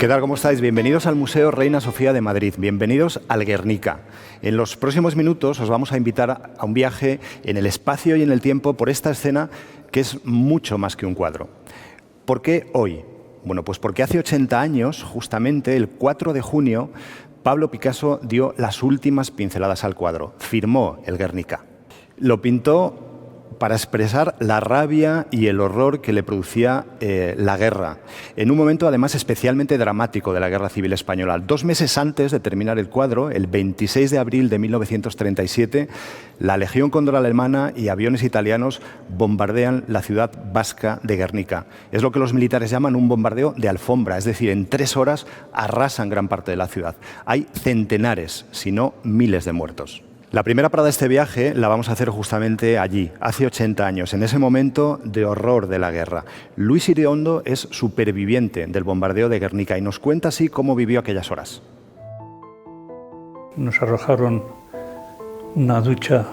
¿Qué tal? ¿Cómo estáis? Bienvenidos al Museo Reina Sofía de Madrid. Bienvenidos al Guernica. En los próximos minutos os vamos a invitar a un viaje en el espacio y en el tiempo por esta escena que es mucho más que un cuadro. ¿Por qué hoy? Bueno, pues porque hace 80 años, justamente el 4 de junio, Pablo Picasso dio las últimas pinceladas al cuadro. Firmó el Guernica. Lo pintó para expresar la rabia y el horror que le producía la guerra, en un momento además especialmente dramático de la Guerra Civil Española. 2 meses antes de terminar el cuadro, el 26 de abril de 1937, la Legión Cóndor alemana y aviones italianos bombardean la ciudad vasca de Guernica. Es lo que los militares llaman un bombardeo de alfombra, es decir, en 3 horas arrasan gran parte de la ciudad. Hay centenares, si no miles de muertos. La primera parada de este viaje la vamos a hacer justamente allí, hace 80 años, en ese momento de horror de la guerra. Luis Iriondo es superviviente del bombardeo de Guernica y nos cuenta así cómo vivió aquellas horas. Nos arrojaron una ducha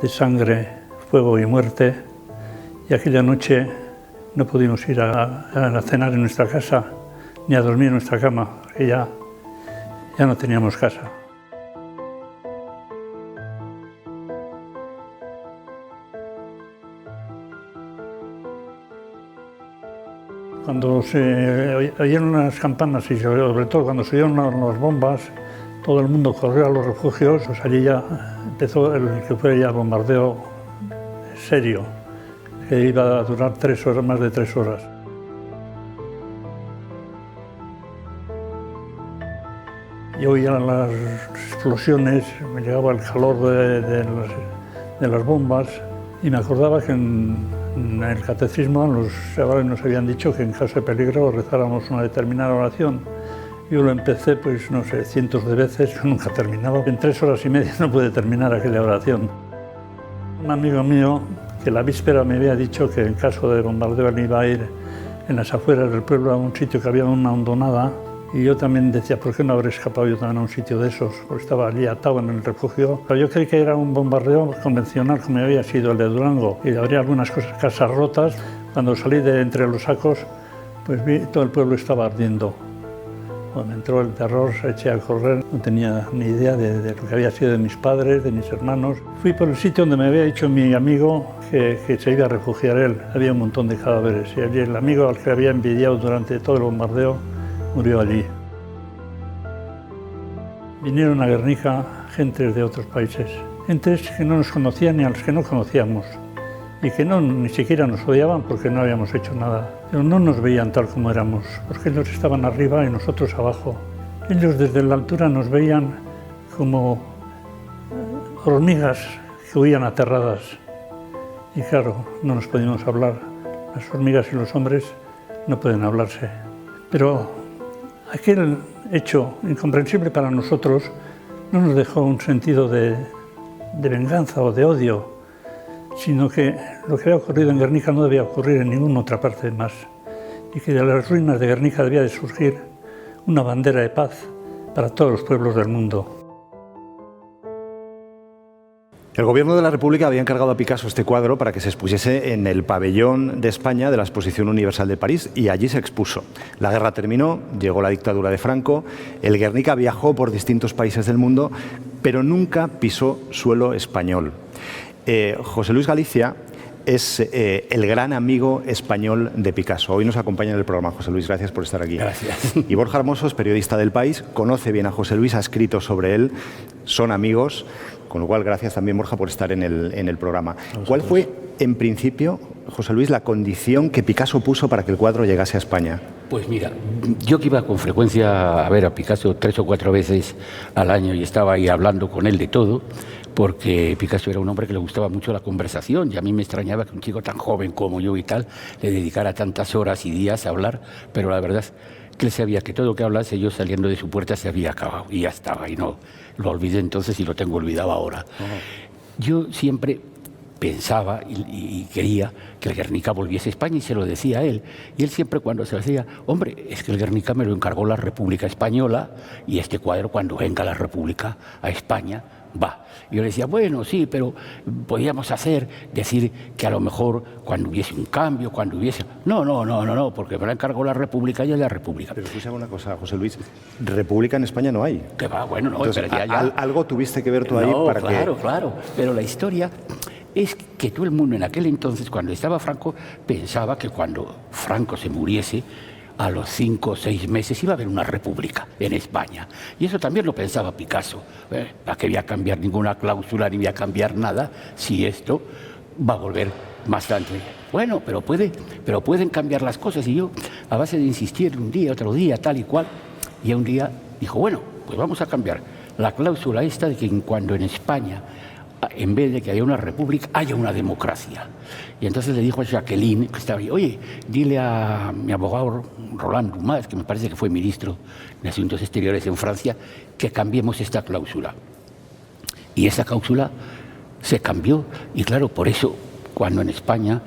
de sangre, fuego y muerte, y aquella noche no pudimos ir a cenar en nuestra casa ni a dormir en nuestra cama, que ya no teníamos casa. Cuando se oyeron las campanas y sobre todo cuando se oyeron las bombas, todo el mundo corrió a los refugios. Pues allí ya empezó el que fue ya el bombardeo serio, que iba a durar 3 horas, más de 3 horas. Yo oía las explosiones, me llegaba el calor de las bombas y me acordaba que en el catecismo los chavales nos habían dicho que en caso de peligro rezáramos una determinada oración. Yo lo empecé, pues no sé, cientos de veces, yo nunca terminaba. En 3 horas y media no pude terminar aquella oración. Un amigo mío que la víspera me había dicho que en caso de bombardeo él iba a ir en las afueras del pueblo a un sitio que había una hondonada. Y yo también decía, ¿por qué no habré escapado yo también a un sitio de esos? Porque estaba allí atado en el refugio. Pero yo creí que era un bombardeo convencional como había sido el de Durango. Y habría algunas casas rotas. Cuando salí de entre los sacos, pues vi todo el pueblo estaba ardiendo. Cuando entró el terror, eché a correr. No tenía ni idea de lo que había sido de mis padres, de mis hermanos. Fui por el sitio donde me había dicho mi amigo que se iba a refugiar él. Había un montón de cadáveres. Y allí el amigo al que había envidiado durante todo el bombardeo murió allí. Vinieron a Guernica gentes de otros países, gentes que no nos conocían ni a los que no conocíamos y que ni siquiera nos odiaban porque no habíamos hecho nada, pero no nos veían tal como éramos, porque ellos estaban arriba y nosotros abajo. Ellos desde la altura nos veían como hormigas que huían aterradas y claro, no nos podíamos hablar. Las hormigas y los hombres no pueden hablarse, pero aquel hecho incomprensible para nosotros no nos dejó un sentido de venganza o de odio, sino que lo que había ocurrido en Guernica no debía ocurrir en ninguna otra parte más y que de las ruinas de Guernica debía de surgir una bandera de paz para todos los pueblos del mundo. El Gobierno de la República había encargado a Picasso este cuadro para que se expusiese en el pabellón de España de la Exposición Universal de París y allí se expuso. La guerra terminó, llegó la dictadura de Franco, el Guernica viajó por distintos países del mundo, pero nunca pisó suelo español. José Luis Galicia es el gran amigo español de Picasso. Hoy nos acompaña en el programa. José Luis, gracias por estar aquí. Gracias. Y Borja Hermoso es periodista del País, conoce bien a José Luis, ha escrito sobre él, son amigos. Con lo cual, gracias también, Borja, por estar en el programa. ¿Cuál fue, en principio, José Luis, la condición que Picasso puso para que el cuadro llegase a España? Pues mira, yo que iba con frecuencia a ver a Picasso 3 o 4 veces al año y estaba ahí hablando con él de todo, porque Picasso era un hombre que le gustaba mucho la conversación y a mí me extrañaba que un chico tan joven como yo y tal le dedicara tantas horas y días a hablar, pero la verdad es que él sabía que todo lo que hablase yo saliendo de su puerta se había acabado y ya estaba y no lo olvidé entonces y lo tengo olvidado ahora. Yo siempre pensaba y quería que el Guernica volviese a España y se lo decía a él. Y él siempre cuando se lo decía, hombre, es que el Guernica me lo encargó la República Española y este cuadro cuando venga la República a España va. Y yo le decía, bueno, sí, pero podíamos decir que a lo mejor cuando hubiese un cambio, cuando hubiese... No, porque me la encargó la República y es la República. Pero escúchame una cosa, José Luis, República en España no hay. Que va, bueno, no, Entonces, pero ya. algo tuviste que ver tú ahí para claro, Claro, pero la historia es que todo el mundo en aquel entonces, cuando estaba Franco, pensaba que cuando Franco se muriese, a los 5 o 6 meses iba a haber una república en España. Y eso también lo pensaba Picasso. ¿Para qué voy a cambiar ninguna cláusula ni voy a cambiar nada si esto va a volver bastante? Bueno, pero pueden cambiar las cosas. Y yo, a base de insistir un día, otro día, tal y cual, y un día dijo, bueno, pues vamos a cambiar la cláusula esta de que cuando en España, en vez de que haya una república, haya una democracia. Y entonces le dijo a Jacqueline, que estaba ahí, oye, dile a mi abogado Roland Dumas, que me parece que fue ministro de Asuntos Exteriores en Francia, que cambiemos esta cláusula. Y esa cláusula se cambió. Y claro, por eso, cuando en España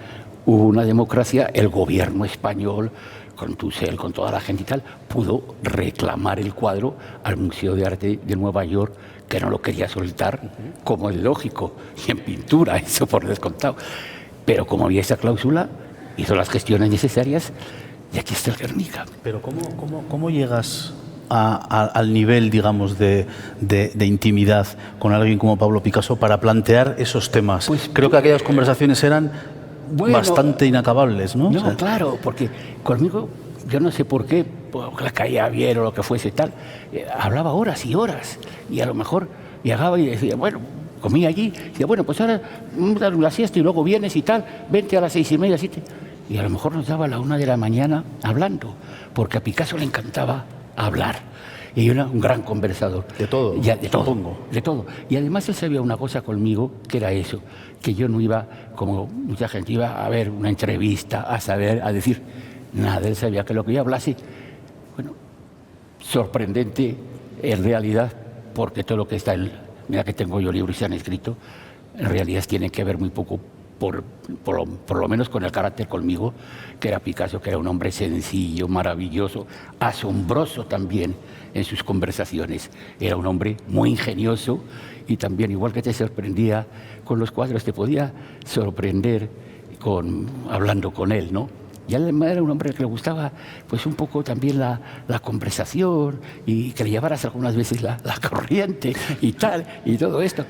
hubo una democracia, el gobierno español, con Tussell, con toda la gente y tal, pudo reclamar el cuadro al Museo de Arte de Nueva York, que no lo quería soltar, como es lógico, y en pintura, eso por descontado. Pero como había esa cláusula, hizo las gestiones necesarias y aquí está el Guernica. Pero ¿cómo llegas al nivel, digamos, de intimidad con alguien como Pablo Picasso para plantear esos temas? Pues, creo que aquellas conversaciones eran bastante inacabables, ¿no? No, o sea, claro, porque conmigo, yo no sé por qué, la caía bien o lo que fuese tal, hablaba horas y horas, y a lo mejor llegaba y decía, bueno, comía allí, y decía, bueno, pues ahora dar una siesta y luego vienes y tal, vente a las 6:30, 7, y a lo mejor nos daba a la 1 de la mañana hablando, porque a Picasso le encantaba hablar, y era un gran conversador. De todo, ya, de todo, supongo. de todo. Y además él sabía una cosa conmigo, que era eso, que yo no iba, como mucha gente, iba a ver una entrevista, a decir nada. Él sabía que lo que yo hablase, bueno, sorprendente en realidad, porque todo lo que está, mira que tengo yo libros y se han escrito, en realidad tiene que ver muy poco, por lo menos con el carácter conmigo, que era Picasso, que era un hombre sencillo, maravilloso, asombroso también en sus conversaciones. Era un hombre muy ingenioso y también, igual que te sorprendía con los cuadros, te podía sorprender hablando con él, ¿no? Y además era un hombre que le gustaba pues un poco también la conversación y que le llevaras algunas veces la corriente y tal, y todo esto.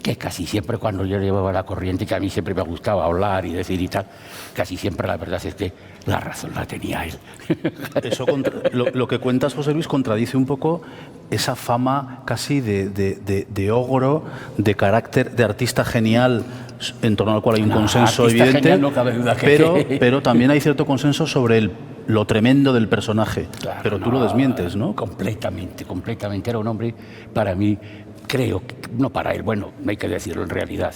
Que casi siempre cuando yo llevaba la corriente, que a mí siempre me gustaba hablar y decir y tal, casi siempre la verdad es que la razón la tenía él. Eso lo que cuentas, José Luis, contradice un poco esa fama casi de ogro, de carácter, de artista genial, en torno al cual hay un consenso evidente, genial, no cabe duda pero también hay cierto consenso sobre lo tremendo del personaje. Claro, pero tú lo desmientes, ¿no? Completamente. Era un hombre, para mí, creo, no para él, bueno, no hay que decirlo en realidad.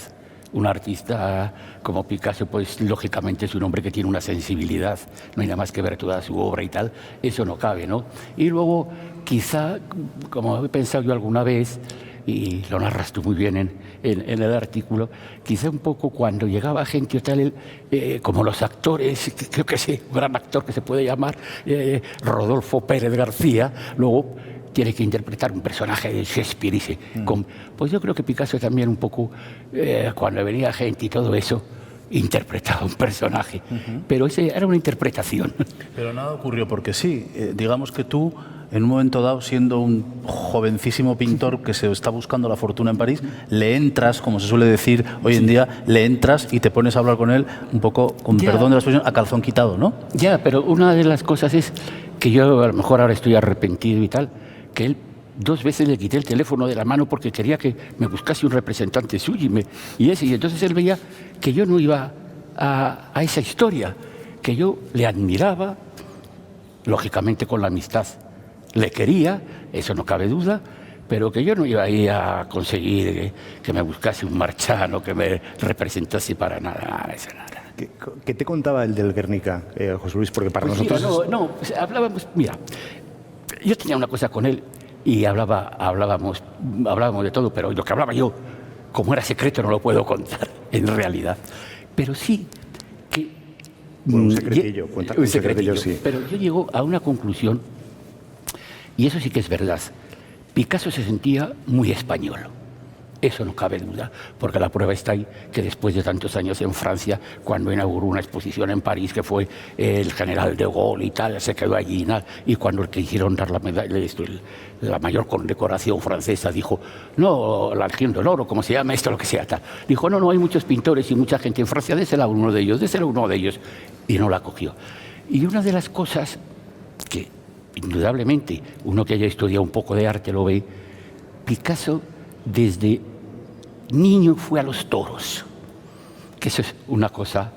Un artista como Picasso, pues lógicamente es un hombre que tiene una sensibilidad, no hay nada más que ver toda su obra y tal, eso no cabe, ¿no? Y luego, quizá, como he pensado yo alguna vez, y lo narras tú muy bien en el artículo, quizá un poco cuando llegaba gente o tal, como los actores, creo que sí, un gran actor que se puede llamar Rodolfo Pérez García, luego tiene que interpretar un personaje de Shakespeare. Pues yo creo que Picasso también un poco, cuando venía gente y todo eso, interpretaba un personaje. Pero ese era una interpretación. Pero nada ocurrió porque sí. Digamos que tú, en un momento dado, siendo un jovencísimo pintor que se está buscando la fortuna en París, le entras, como se suele decir hoy en día, le entras y te pones a hablar con él un poco, con perdón de la expresión, a calzón quitado, ¿no? Ya, pero una de las cosas es que yo a lo mejor ahora estoy arrepentido y tal, que él 2 veces le quité el teléfono de la mano porque quería que me buscase un representante suyo y entonces él veía que yo no iba a esa historia, que yo le admiraba, lógicamente con la amistad le quería, eso no cabe duda, pero que yo no iba ahí a conseguir que me buscase un marchano, que me representase para nada. ¿Qué te contaba el del Guernica, José Luis? Porque para nosotros... Pues hablábamos, mira, yo tenía una cosa con él y hablábamos de todo, pero lo que hablaba yo, como era secreto, no lo puedo contar en realidad. Pero sí que... Bueno, un secretillo, cuenta un secretillo, sí. Pero yo llego a una conclusión, y eso sí que es verdad. Picasso se sentía muy español. Eso no cabe duda, porque la prueba está ahí, que después de tantos años en Francia, cuando inauguró una exposición en París, que fue el general de Gaulle y tal, se quedó allí y cuando el que hicieron dar la medalla, la mayor condecoración francesa, dijo, no, la Legión de Oro, como se llama esto, lo que sea, tal. Dijo, no, hay muchos pintores y mucha gente en Francia, désela a uno de ellos, y no la cogió. Y una de las cosas que, indudablemente, uno que haya estudiado un poco de arte lo ve, Picasso, desde niño fue a los toros, que eso es una cosa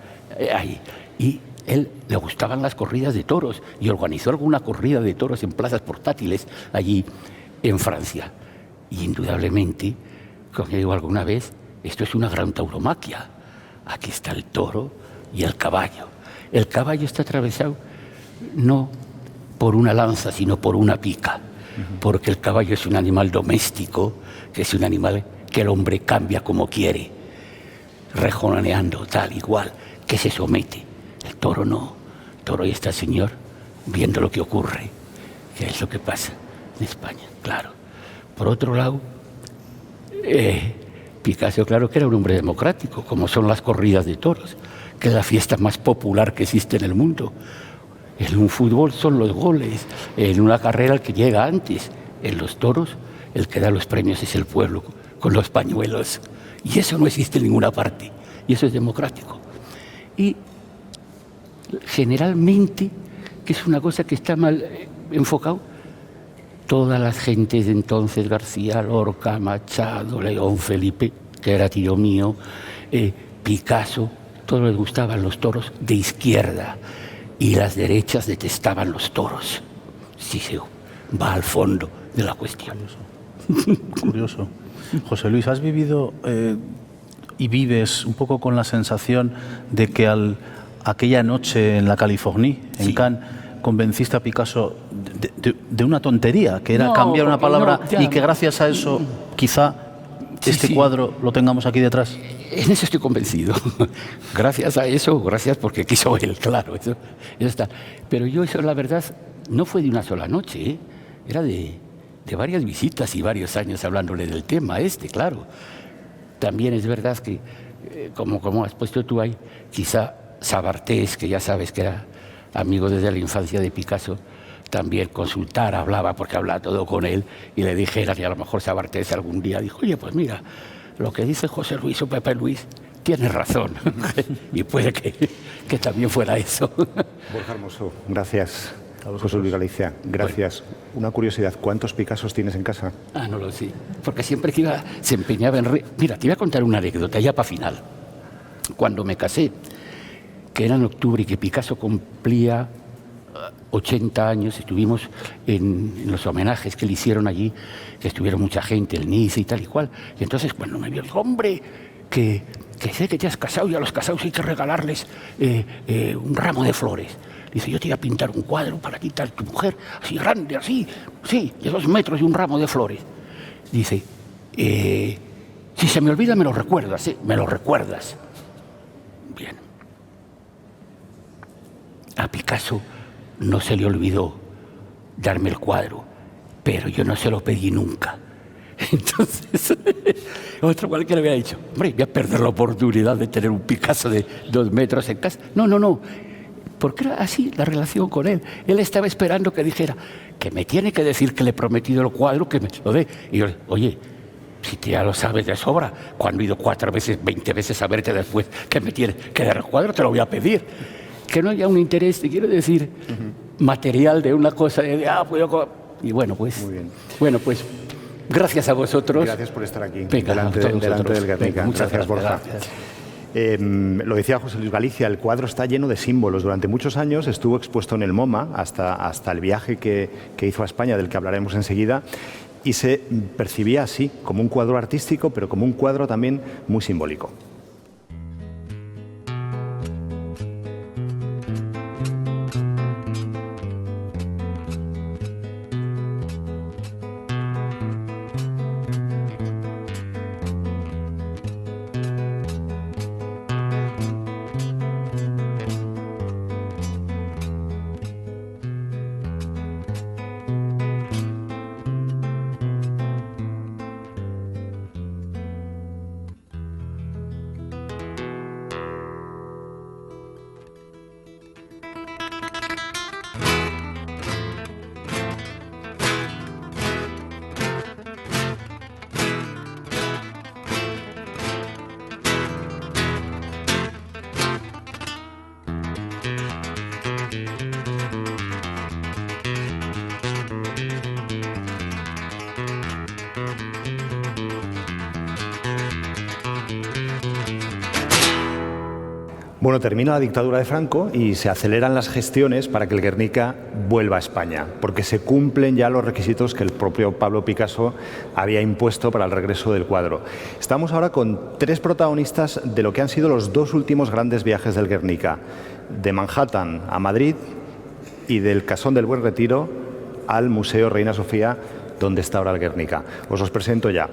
ahí. Y él le gustaban las corridas de toros y organizó alguna corrida de toros en plazas portátiles allí en Francia. Y indudablemente, como digo alguna vez, esto es una gran tauromaquia. Aquí está el toro y el caballo. El caballo está atravesado no por una lanza, sino por una pica, porque el caballo es un animal doméstico, que es un animal que el hombre cambia como quiere, rejoneando tal igual, que se somete. El toro no. El toro, ahí está el señor viendo lo que ocurre, que es lo que pasa en España, claro. Por otro lado, Picasso, claro que era un hombre democrático, como son las corridas de toros, que es la fiesta más popular que existe en el mundo. En un fútbol son los goles, en una carrera el que llega antes, en los toros el que da los premios es el pueblo, con los pañuelos. Y eso no existe en ninguna parte. Y eso es democrático. Y generalmente, que es una cosa que está mal enfocado, todas las gentes de entonces, García Lorca, Machado, León Felipe, que era tío mío, Picasso, todos les gustaban los toros de izquierda. Y las derechas detestaban los toros. Sí, se va al fondo de la cuestión. Curioso. José Luis, ¿has vivido y vives un poco con la sensación de que aquella noche en la Californie, en Cannes, convenciste a Picasso de una tontería, que era cambiar una palabra y que gracias a eso quizá este cuadro lo tengamos aquí detrás? En eso estoy convencido. Gracias a eso, gracias porque quiso él, claro, eso está. Pero yo eso, la verdad, no fue de una sola noche, ¿eh? Era de varias visitas y varios años hablándole del tema claro. También es verdad que, como has puesto tú ahí, quizá Sabartés, que ya sabes que era amigo desde la infancia de Picasso, también consultara, hablaba, porque hablaba todo con él, y le dijera que a lo mejor Sabartés algún día dijo, oye, pues mira, lo que dice José Luis o Pepe Luis tiene razón. Y puede que también fuera eso. Borja Hermoso, gracias. José Luis Galicia, gracias. Bueno. Una curiosidad, ¿cuántos Picassos tienes en casa? No lo sé, porque siempre que iba se empeñaba en... Mira, te voy a contar una anécdota ya para final. Cuando me casé, que era en octubre y que Picasso cumplía 80 años, estuvimos en los homenajes que le hicieron allí, que estuvieron mucha gente, el Nice y tal y cual. Y entonces cuando me vio, dijo, hombre, que sé que te has casado y a los casados hay que regalarles un ramo de flores. Dice, yo te voy a pintar un cuadro para quitar a tu mujer, así grande, así, sí, de 2 metros y un ramo de flores. Dice, si se me olvida me lo recuerdas, me lo recuerdas. Bien. A Picasso no se le olvidó darme el cuadro, pero yo no se lo pedí nunca. Entonces, otro cualquiera me había dicho, hombre, voy a perder la oportunidad de tener un Picasso de 2 metros en casa. No, porque era así la relación con él. Él estaba esperando que dijera que me tiene que decir que le he prometido el cuadro, que me lo dé. Y yo, oye, si te ya lo sabes de sobra, cuando he ido 4 veces, 20 veces a verte después que me tiene que dar el cuadro, te lo voy a pedir. Que no haya un interés, te quiero decir, material de una cosa, y bueno, pues... Muy bien. Bueno, pues, gracias a vosotros. Gracias por estar aquí, venga, delante del Guernica. Muchas gracias, Borja. Gracias. Lo decía José Luis Galicia, el cuadro está lleno de símbolos. Durante muchos años estuvo expuesto en el MoMA, hasta el viaje que hizo a España, del que hablaremos enseguida, y se percibía así, como un cuadro artístico, pero como un cuadro también muy simbólico. Bueno, termina la dictadura de Franco y se aceleran las gestiones para que el Guernica vuelva a España, porque se cumplen ya los requisitos que el propio Pablo Picasso había impuesto para el regreso del cuadro. Estamos ahora con 3 protagonistas de lo que han sido los 2 últimos grandes viajes del Guernica, de Manhattan a Madrid y del Casón del Buen Retiro al Museo Reina Sofía, donde está ahora el Guernica. Os los presento ya.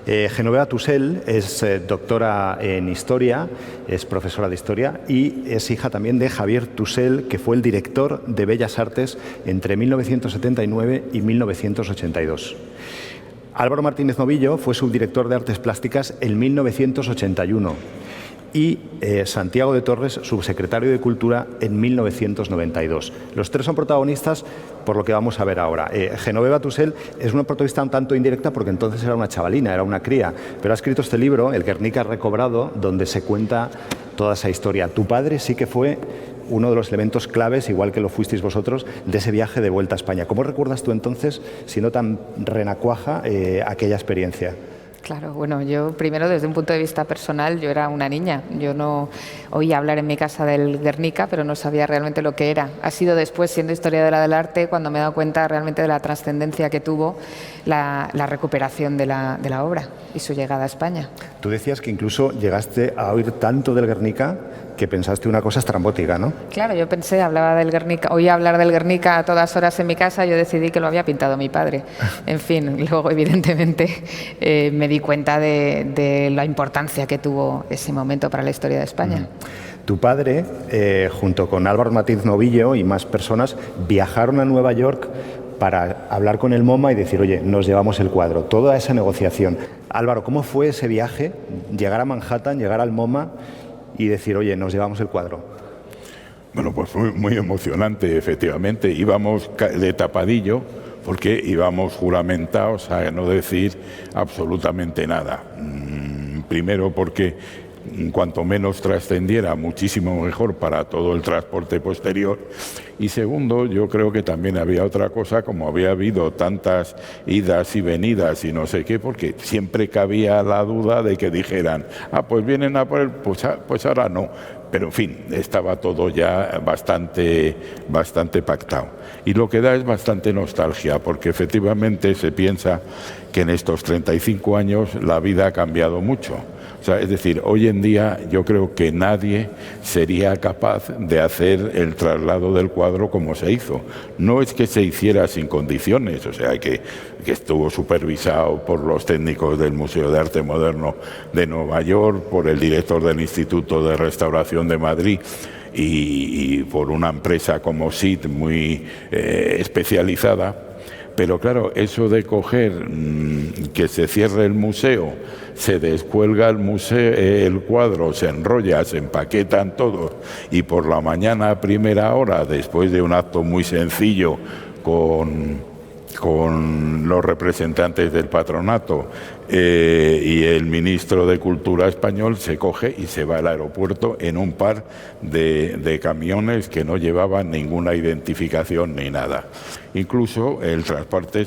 Genoveva Tussell es doctora en Historia, es profesora de Historia y es hija también de Javier Tussell, que fue el director de Bellas Artes entre 1979 y 1982. Álvaro Martínez Novillo fue subdirector de Artes Plásticas en 1981 y Santiago de Torres, subsecretario de Cultura en 1992. Los 3 son protagonistas por lo que vamos a ver ahora. Genoveva Tussell es una protagonista un tanto indirecta porque entonces era una chavalina, era una cría, pero ha escrito este libro, El Guernica recobrado, donde se cuenta toda esa historia. Tu padre sí que fue uno de los elementos claves, igual que lo fuisteis vosotros, de ese viaje de vuelta a España. ¿Cómo recuerdas tú entonces, siendo tan renacuaja, aquella experiencia? Claro, bueno, yo primero desde un punto de vista personal, yo era una niña, yo no oía hablar en mi casa del Guernica, pero no sabía realmente lo que era. Ha sido después, siendo historiadora del arte, cuando me he dado cuenta realmente de la trascendencia que tuvo la recuperación de la obra y su llegada a España. Tú decías que incluso llegaste a oír tanto del Guernica que pensaste una cosa estrambótica, ¿no? Claro, yo pensé, hablaba del Guernica, oía hablar del Guernica a todas horas en mi casa, yo decidí que lo había pintado mi padre. En fin, luego evidentemente me di cuenta de la importancia que tuvo ese momento para la historia de España. Tu padre, junto con Álvaro Martínez Novillo y más personas, viajaron a Nueva York para hablar con el MoMA y decir, oye, nos llevamos el cuadro. Toda esa negociación. Álvaro, ¿cómo fue ese viaje? Llegar a Manhattan, llegar al MoMA y decir, oye, nos llevamos el cuadro. Bueno, pues fue muy emocionante, efectivamente. Íbamos de tapadillo porque íbamos juramentados a no decir absolutamente nada. Primero porque cuanto menos trascendiera, muchísimo mejor para todo el transporte posterior. Y segundo, yo creo que también había otra cosa, como había habido tantas idas y venidas y no sé qué, porque siempre cabía la duda de que dijeran, pues vienen a por él, pues ahora no. Pero en fin, estaba todo ya bastante pactado. Y lo que da es bastante nostalgia, porque efectivamente se piensa que en estos 35 años la vida ha cambiado mucho. O sea, es decir, hoy en día yo creo que nadie sería capaz de hacer el traslado del cuadro como se hizo. No es que se hiciera sin condiciones, o sea, que estuvo supervisado por los técnicos del Museo de Arte Moderno de Nueva York, por el director del Instituto de Restauración de Madrid y por una empresa como SIT muy especializada. Pero claro, eso de coger que se cierre el museo, se descuelga el museo, el cuadro, se enrolla, se empaquetan todos y por la mañana a primera hora, después de un acto muy sencillo con los representantes del patronato y el ministro de Cultura español, se coge y se va al aeropuerto en un par de camiones que no llevaban ninguna identificación ni nada. Incluso el transporte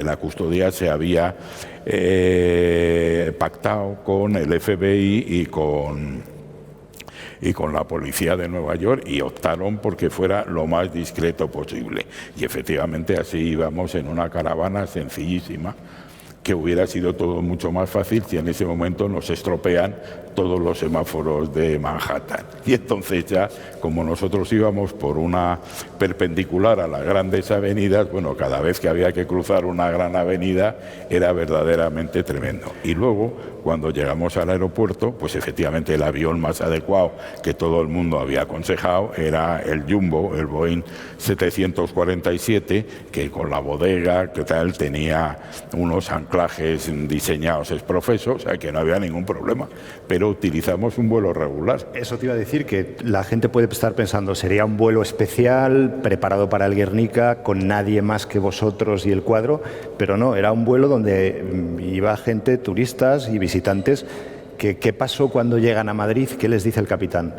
la custodia se había pactado con el FBI y con la policía de Nueva York y optaron porque fuera lo más discreto posible. Y efectivamente así íbamos en una caravana sencillísima, que hubiera sido todo mucho más fácil si en ese momento nos estropean todos los semáforos de Manhattan. Y entonces ya, como nosotros íbamos por una perpendicular a las grandes avenidas, bueno, cada vez que había que cruzar una gran avenida era verdaderamente tremendo. Y luego, cuando llegamos al aeropuerto, pues efectivamente el avión más adecuado que todo el mundo había aconsejado era el Jumbo, el Boeing 747, que con la bodega, que tal, tenía unos anclajes diseñados exprofeso, o sea que no había ningún problema. Pero utilizamos un vuelo regular. Eso te iba a decir, que la gente puede estar pensando, sería un vuelo especial, preparado para el Guernica, con nadie más que vosotros y el cuadro, pero no, era un vuelo donde iba gente, turistas y visitantes. ¿Qué pasó cuando llegan a Madrid? ¿Qué les dice el capitán?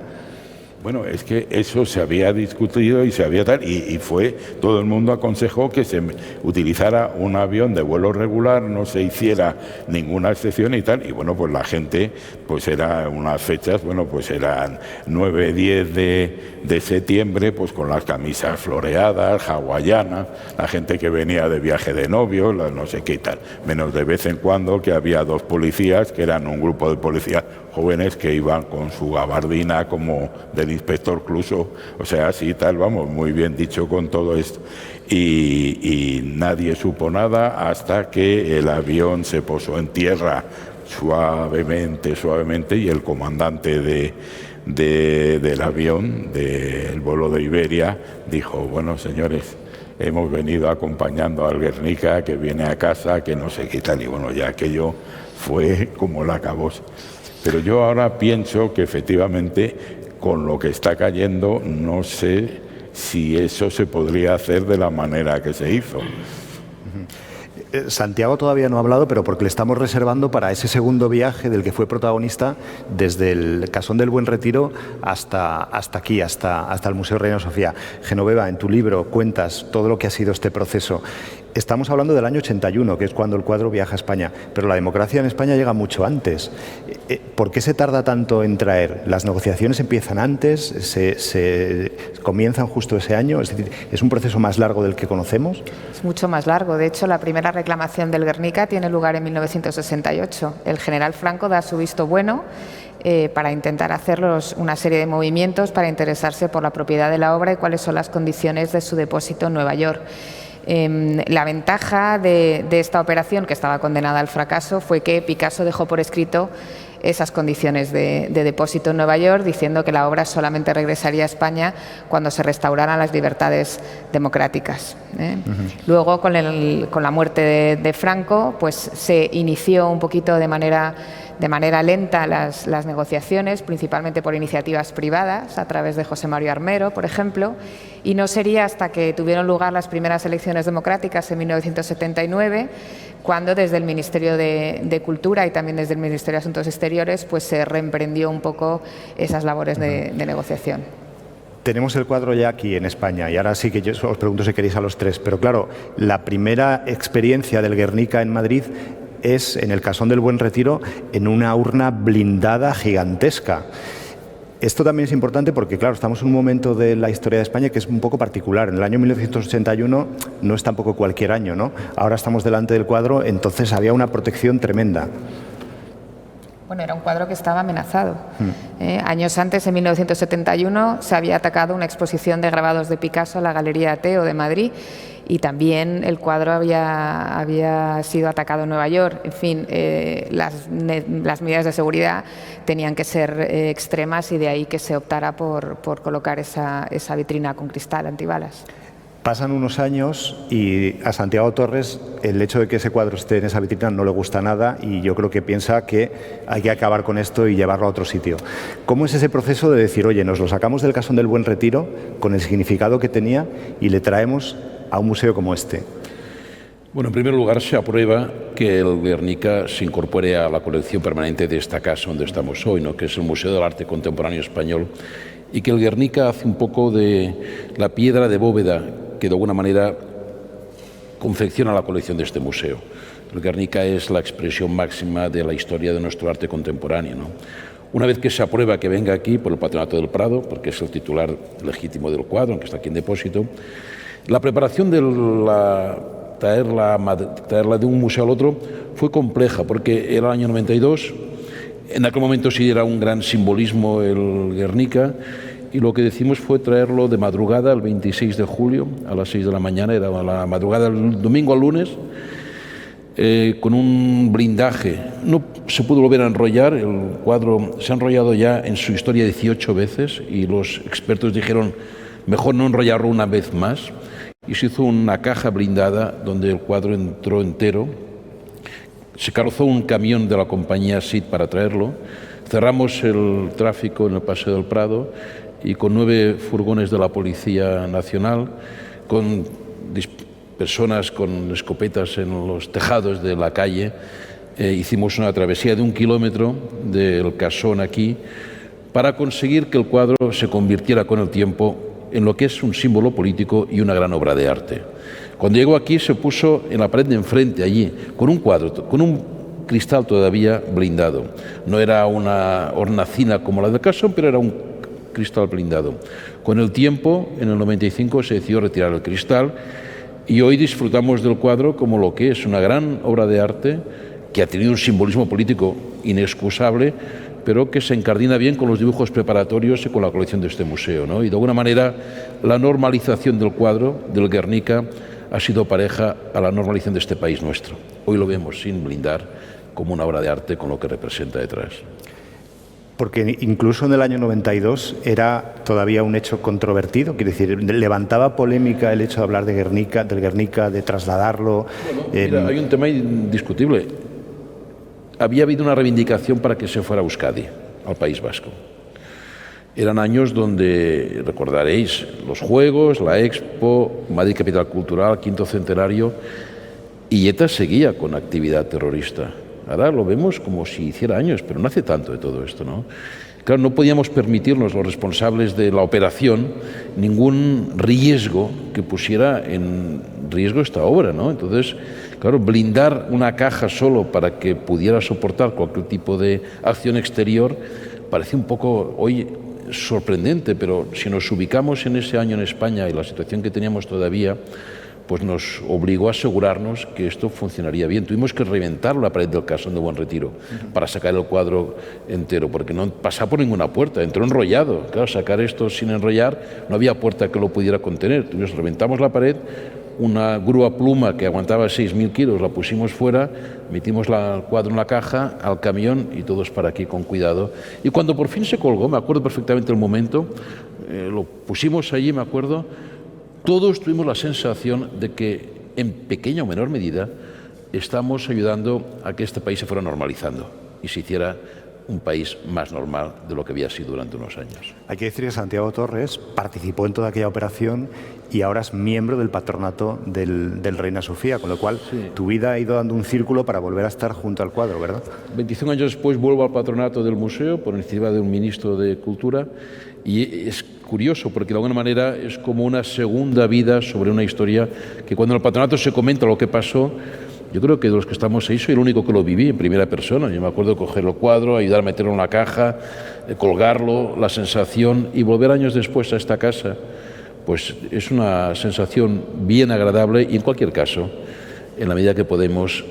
Bueno, es que eso se había discutido y se había tal, y fue, todo el mundo aconsejó que se utilizara un avión de vuelo regular, no se hiciera ninguna excepción y tal, y bueno, pues la gente, pues eran unas fechas, bueno, pues eran 9, 10 de septiembre, pues con las camisas floreadas, hawaianas, la gente que venía de viaje de novio, no sé qué y tal, menos de vez en cuando que había 2 policías, que eran un grupo de policías jóvenes que iban con su gabardina como del inspector Clouseau, o sea, así tal, vamos, muy bien dicho con todo esto. Y nadie supo nada hasta que el avión se posó en tierra suavemente, y el comandante del avión, del vuelo de Iberia, dijo, bueno, señores, hemos venido acompañando al Guernica, que viene a casa, que no sé qué tal, y bueno, ya aquello fue como la acabose. Pero yo ahora pienso que efectivamente con lo que está cayendo no sé si eso se podría hacer de la manera que se hizo. Santiago todavía no ha hablado, pero porque le estamos reservando para ese segundo viaje del que fue protagonista desde el Casón del Buen Retiro hasta aquí, hasta el Museo Reina Sofía. Genoveva, en tu libro cuentas todo lo que ha sido este proceso. Estamos hablando del año 81, que es cuando el cuadro viaja a España, pero la democracia en España llega mucho antes. ¿Por qué se tarda tanto en traer? ¿Las negociaciones empiezan antes? ¿Se comienzan justo ese año? Es decir, ¿es un proceso más largo del que conocemos? Es mucho más largo. De hecho, la primera reclamación del Guernica tiene lugar en 1968. El general Franco da su visto bueno para intentar hacer una serie de movimientos para interesarse por la propiedad de la obra y cuáles son las condiciones de su depósito en Nueva York. La ventaja de esta operación, que estaba condenada al fracaso, fue que Picasso dejó por escrito esas condiciones de depósito en Nueva York, diciendo que la obra solamente regresaría a España cuando se restauraran las libertades democráticas. Luego, con la muerte de Franco, pues se inició un poquito de manera lenta las negociaciones, principalmente por iniciativas privadas, a través de José Mario Armero, por ejemplo, y no sería hasta que tuvieron lugar las primeras elecciones democráticas en 1979 cuando desde el Ministerio de Cultura y también desde el Ministerio de Asuntos Exteriores pues se reemprendió un poco esas labores de negociación. Tenemos el cuadro ya aquí en España y ahora sí que yo os pregunto si queréis a los tres, pero claro, la primera experiencia del Guernica en Madrid es en el Casón del Buen Retiro en una urna blindada gigantesca. Esto también es importante porque, claro, estamos en un momento de la historia de España que es un poco particular. En el año 1981 no es tampoco cualquier año, ¿no? Ahora estamos delante del cuadro, entonces había una protección tremenda. Bueno, era un cuadro que estaba amenazado. Años antes, en 1971, se había atacado una exposición de grabados de Picasso en la Galería Ateo de Madrid y también el cuadro había sido atacado en Nueva York. En fin, las medidas de seguridad tenían que ser extremas y de ahí que se optara por colocar esa vitrina con cristal antibalas. Pasan unos años y a Santiago Torres el hecho de que ese cuadro esté en esa vitrina no le gusta nada y yo creo que piensa que hay que acabar con esto y llevarlo a otro sitio. ¿Cómo es ese proceso de decir, oye, nos lo sacamos del Casón del Buen Retiro con el significado que tenía y le traemos a un museo como este? Bueno, en primer lugar se aprueba que el Guernica se incorpore a la colección permanente de esta casa donde estamos hoy, ¿no? Que es el Museo del Arte Contemporáneo Español, y que el Guernica hace un poco de la piedra de bóveda que de alguna manera confecciona la colección de este museo. El Guernica es la expresión máxima de la historia de nuestro arte contemporáneo, ¿no? Una vez que se aprueba que venga aquí por el Patronato del Prado, porque es el titular legítimo del cuadro, que está aquí en depósito, la preparación de traerla de un museo al otro fue compleja, porque era el año 92, en aquel momento sí era un gran simbolismo el Guernica, y lo que decimos fue traerlo de madrugada, el 26 de julio, a las 6 de la mañana, era la madrugada del domingo al lunes, con un blindaje. No se pudo volver a enrollar, el cuadro se ha enrollado ya en su historia 18 veces y los expertos dijeron mejor no enrollarlo una vez más, y se hizo una caja blindada donde el cuadro entró entero. Se carrozó un camión de la compañía SID para traerlo, cerramos el tráfico en el Paseo del Prado y con 9 furgones de la Policía Nacional, con personas con escopetas en los tejados de la calle, hicimos una travesía de 1 kilómetro del Casón aquí, para conseguir que el cuadro se convirtiera con el tiempo en lo que es un símbolo político y una gran obra de arte. Cuando llegó aquí se puso en la pared de enfrente, allí, con un cuadro, con un cristal todavía blindado. No era una hornacina como la del Casson, pero era un cristal blindado. Con el tiempo, en el 95, se decidió retirar el cristal y hoy disfrutamos del cuadro como lo que es una gran obra de arte que ha tenido un simbolismo político inexcusable, pero que se encardina bien con los dibujos preparatorios y con la colección de este museo, ¿no? Y de alguna manera la normalización del cuadro, del Guernica, ha sido pareja a la normalización de este país nuestro. Hoy lo vemos sin blindar como una obra de arte con lo que representa detrás. Porque incluso en el año 92 era todavía un hecho controvertido, quiero decir, levantaba polémica el hecho de hablar de Guernica, del Guernica, de trasladarlo. Mira, hay un tema indiscutible. Había habido una reivindicación para que se fuera a Euskadi, al País Vasco. Eran años donde, recordaréis, los Juegos, la Expo, Madrid Capital Cultural, quinto centenario, y ETA seguía con actividad terrorista. Ahora lo vemos como si hiciera años, pero no hace tanto de todo esto, ¿no? Claro, no podíamos permitirnos, los responsables de la operación, ningún riesgo que pusiera en riesgo esta obra, ¿no? Entonces, claro, blindar una caja solo para que pudiera soportar cualquier tipo de acción exterior parece un poco hoy sorprendente, pero si nos ubicamos en ese año en España y la situación que teníamos todavía, pues nos obligó a asegurarnos que esto funcionaría bien. Tuvimos que reventar la pared del Casón de Buen Retiro para sacar el cuadro entero, porque no pasaba por ninguna puerta, entró enrollado. Claro, sacar esto sin enrollar, no había puerta que lo pudiera contener. Entonces reventamos la pared, una grúa pluma que aguantaba 6.000 kilos, la pusimos fuera, metimos el cuadro en la caja, al camión y todos para aquí con cuidado. Y cuando por fin se colgó, me acuerdo perfectamente el momento, lo pusimos allí, me acuerdo, todos tuvimos la sensación de que en pequeña o menor medida estamos ayudando a que este país se fuera normalizando y se hiciera un país más normal de lo que había sido durante unos años. Hay que decir que Santiago Torres participó en toda aquella operación y ahora es miembro del patronato del Reina Sofía, con lo cual tu vida ha ido dando un círculo para volver a estar junto al cuadro, ¿verdad? 25 años después vuelvo al patronato del museo por iniciativa de un ministro de Cultura y es curioso porque de alguna manera es como una segunda vida sobre una historia que cuando en el patronato se comenta lo que pasó, yo creo que de los que estamos ahí soy el único que lo viví en primera persona. Yo me acuerdo de coger el cuadro, ayudar a meterlo en una caja, colgarlo, la sensación y volver años después a esta casa, pues es una sensación bien agradable y en cualquier caso, en la medida que podemos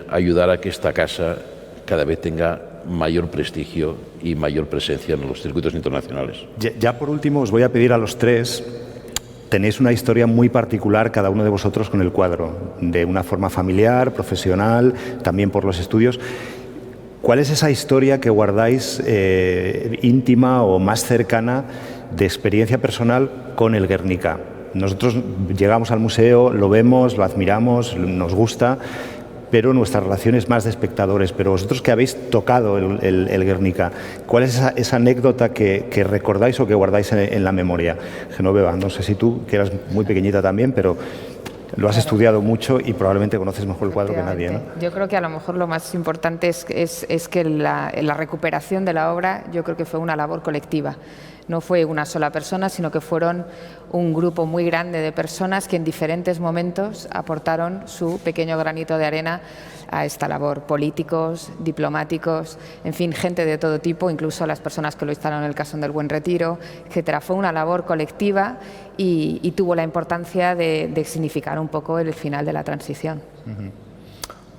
ayudar a que esta casa cada vez tenga mayor prestigio y mayor presencia en los circuitos internacionales. Ya por último os voy a pedir a los tres, tenéis una historia muy particular cada uno de vosotros con el cuadro, de una forma familiar, profesional, también por los estudios. ¿Cuál es esa historia que guardáis íntima o más cercana de experiencia personal con el Guernica? Nosotros llegamos al museo, lo vemos, lo admiramos, nos gusta, pero nuestra relación es más de espectadores. Pero vosotros que habéis tocado el Guernica, ¿cuál es esa anécdota que recordáis o que guardáis en la memoria? Genoveva, no sé si tú, que eras muy pequeñita también, pero lo has estudiado mucho y probablemente conoces mejor el cuadro que nadie, ¿no? Yo creo que a lo mejor lo más importante es que la recuperación de la obra, yo creo que fue una labor colectiva. No fue una sola persona, sino que fueron un grupo muy grande de personas que en diferentes momentos aportaron su pequeño granito de arena a esta labor. Políticos, diplomáticos, en fin, gente de todo tipo, incluso las personas que lo instalaron en el Casón del Buen Retiro, etcétera. Fue una labor colectiva y tuvo la importancia de significar un poco el final de la transición.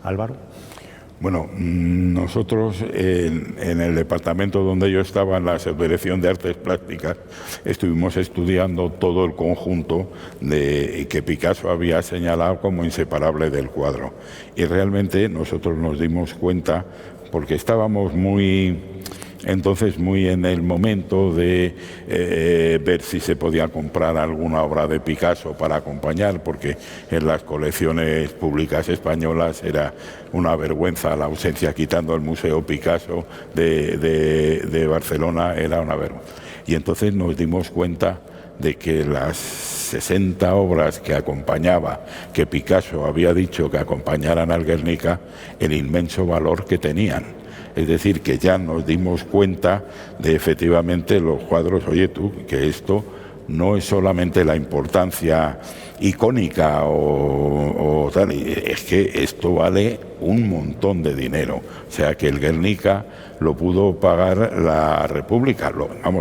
Álvaro. Bueno, nosotros en el departamento donde yo estaba, en la Subdirección de Artes Plásticas, estuvimos estudiando todo el conjunto que Picasso había señalado como inseparable del cuadro. Y realmente nosotros nos dimos cuenta, porque estábamos entonces muy en el momento de ver si se podía comprar alguna obra de Picasso para acompañar, porque en las colecciones públicas españolas era una vergüenza la ausencia, quitando el Museo Picasso de Barcelona, era una vergüenza. Y entonces nos dimos cuenta de que las 60 obras que Picasso había dicho que acompañaran al Guernica, el inmenso valor que tenían. Es decir, que ya nos dimos cuenta de efectivamente los cuadros, oye tú, que esto no es solamente la importancia icónica o tal, es que esto vale un montón de dinero. O sea, que el Guernica lo pudo pagar la República,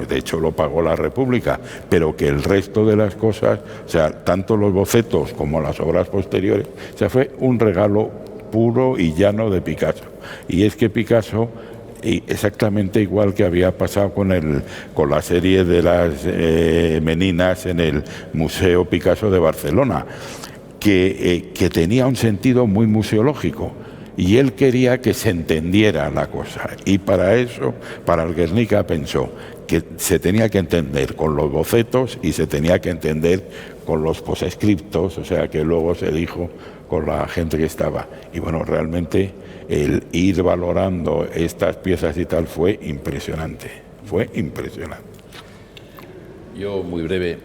de hecho lo pagó la República, pero que el resto de las cosas, o sea, tanto los bocetos como las obras posteriores, o sea, fue un regalo puro y llano de Picasso. Y es que Picasso, exactamente igual que había pasado con la serie de las meninas en el Museo Picasso de Barcelona, que tenía un sentido muy museológico, y él quería que se entendiera la cosa, y para eso, para el Guernica, pensó que se tenía que entender con los bocetos y se tenía que entender con los posescriptos, o sea, que luego se dijo con la gente que estaba. Y bueno, realmente el ir valorando estas piezas y tal fue impresionante, Yo, muy breve,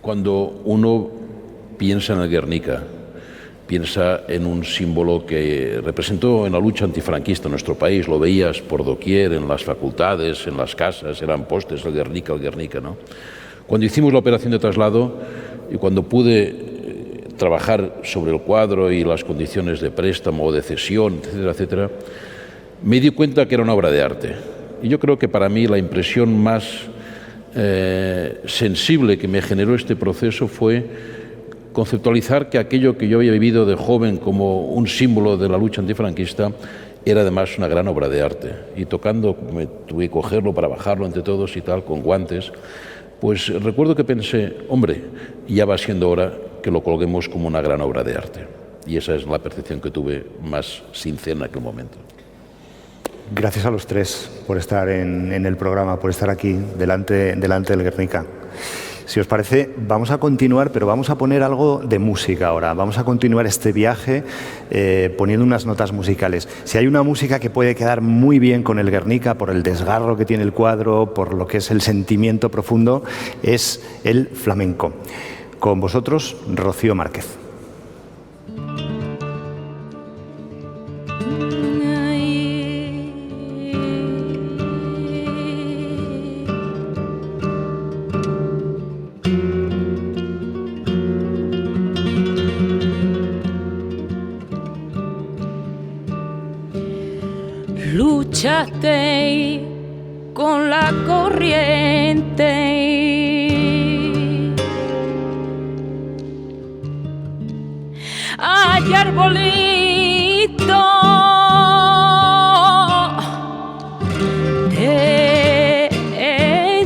cuando uno piensa en el Guernica, piensa en un símbolo que representó en la lucha antifranquista en nuestro país, lo veías por doquier, en las facultades, en las casas, eran postes, el Guernica, ¿no? Cuando hicimos la operación de traslado y cuando pude trabajar sobre el cuadro y las condiciones de préstamo o de cesión, etcétera, etcétera, me di cuenta que era una obra de arte. Y yo creo que para mí la impresión más sensible que me generó este proceso fue conceptualizar que aquello que yo había vivido de joven como un símbolo de la lucha antifranquista era además una gran obra de arte. Y tocando, me tuve que cogerlo para bajarlo entre todos y tal, con guantes, pues recuerdo que pensé, hombre, ya va siendo hora que lo colguemos como una gran obra de arte. Y esa es la percepción que tuve más sincera en aquel momento. Gracias a los tres por estar en el programa, por estar aquí delante del Guernica. Si os parece, vamos a continuar, pero vamos a poner algo de música ahora. Vamos a continuar este viaje poniendo unas notas musicales. Si hay una música que puede quedar muy bien con el Guernica, por el desgarro que tiene el cuadro, por lo que es el sentimiento profundo, es el flamenco. Con vosotros, Rocío Márquez. Luchaste con la corriente, ay arbolito, te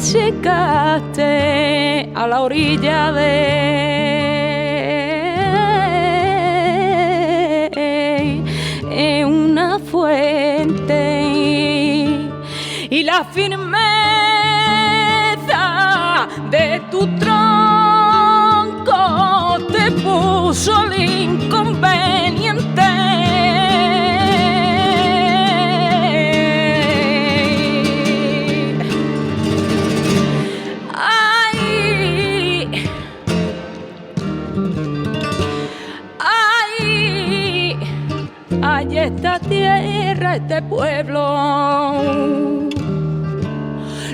secaste a la orilla de una fuente. Y la firmeza de tu tronco te puso el inconveniente. Ay, ay, ay, esta tierra, este pueblo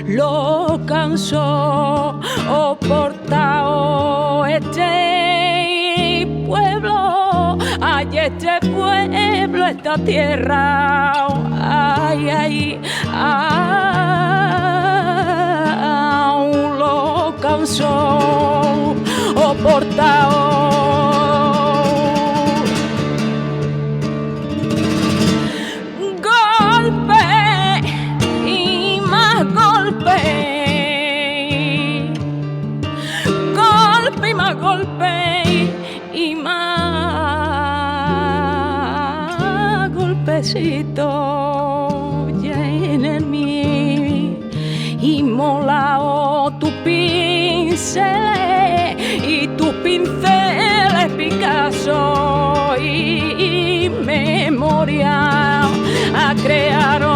lo cansó o portao este pueblo, ay este pueblo, esta tierra, ay, ay, ay, lo cansó o portao. Golpe y más golpecito llenen mí y molao tu pincel y tus pinceles Picasso y memoria crearon.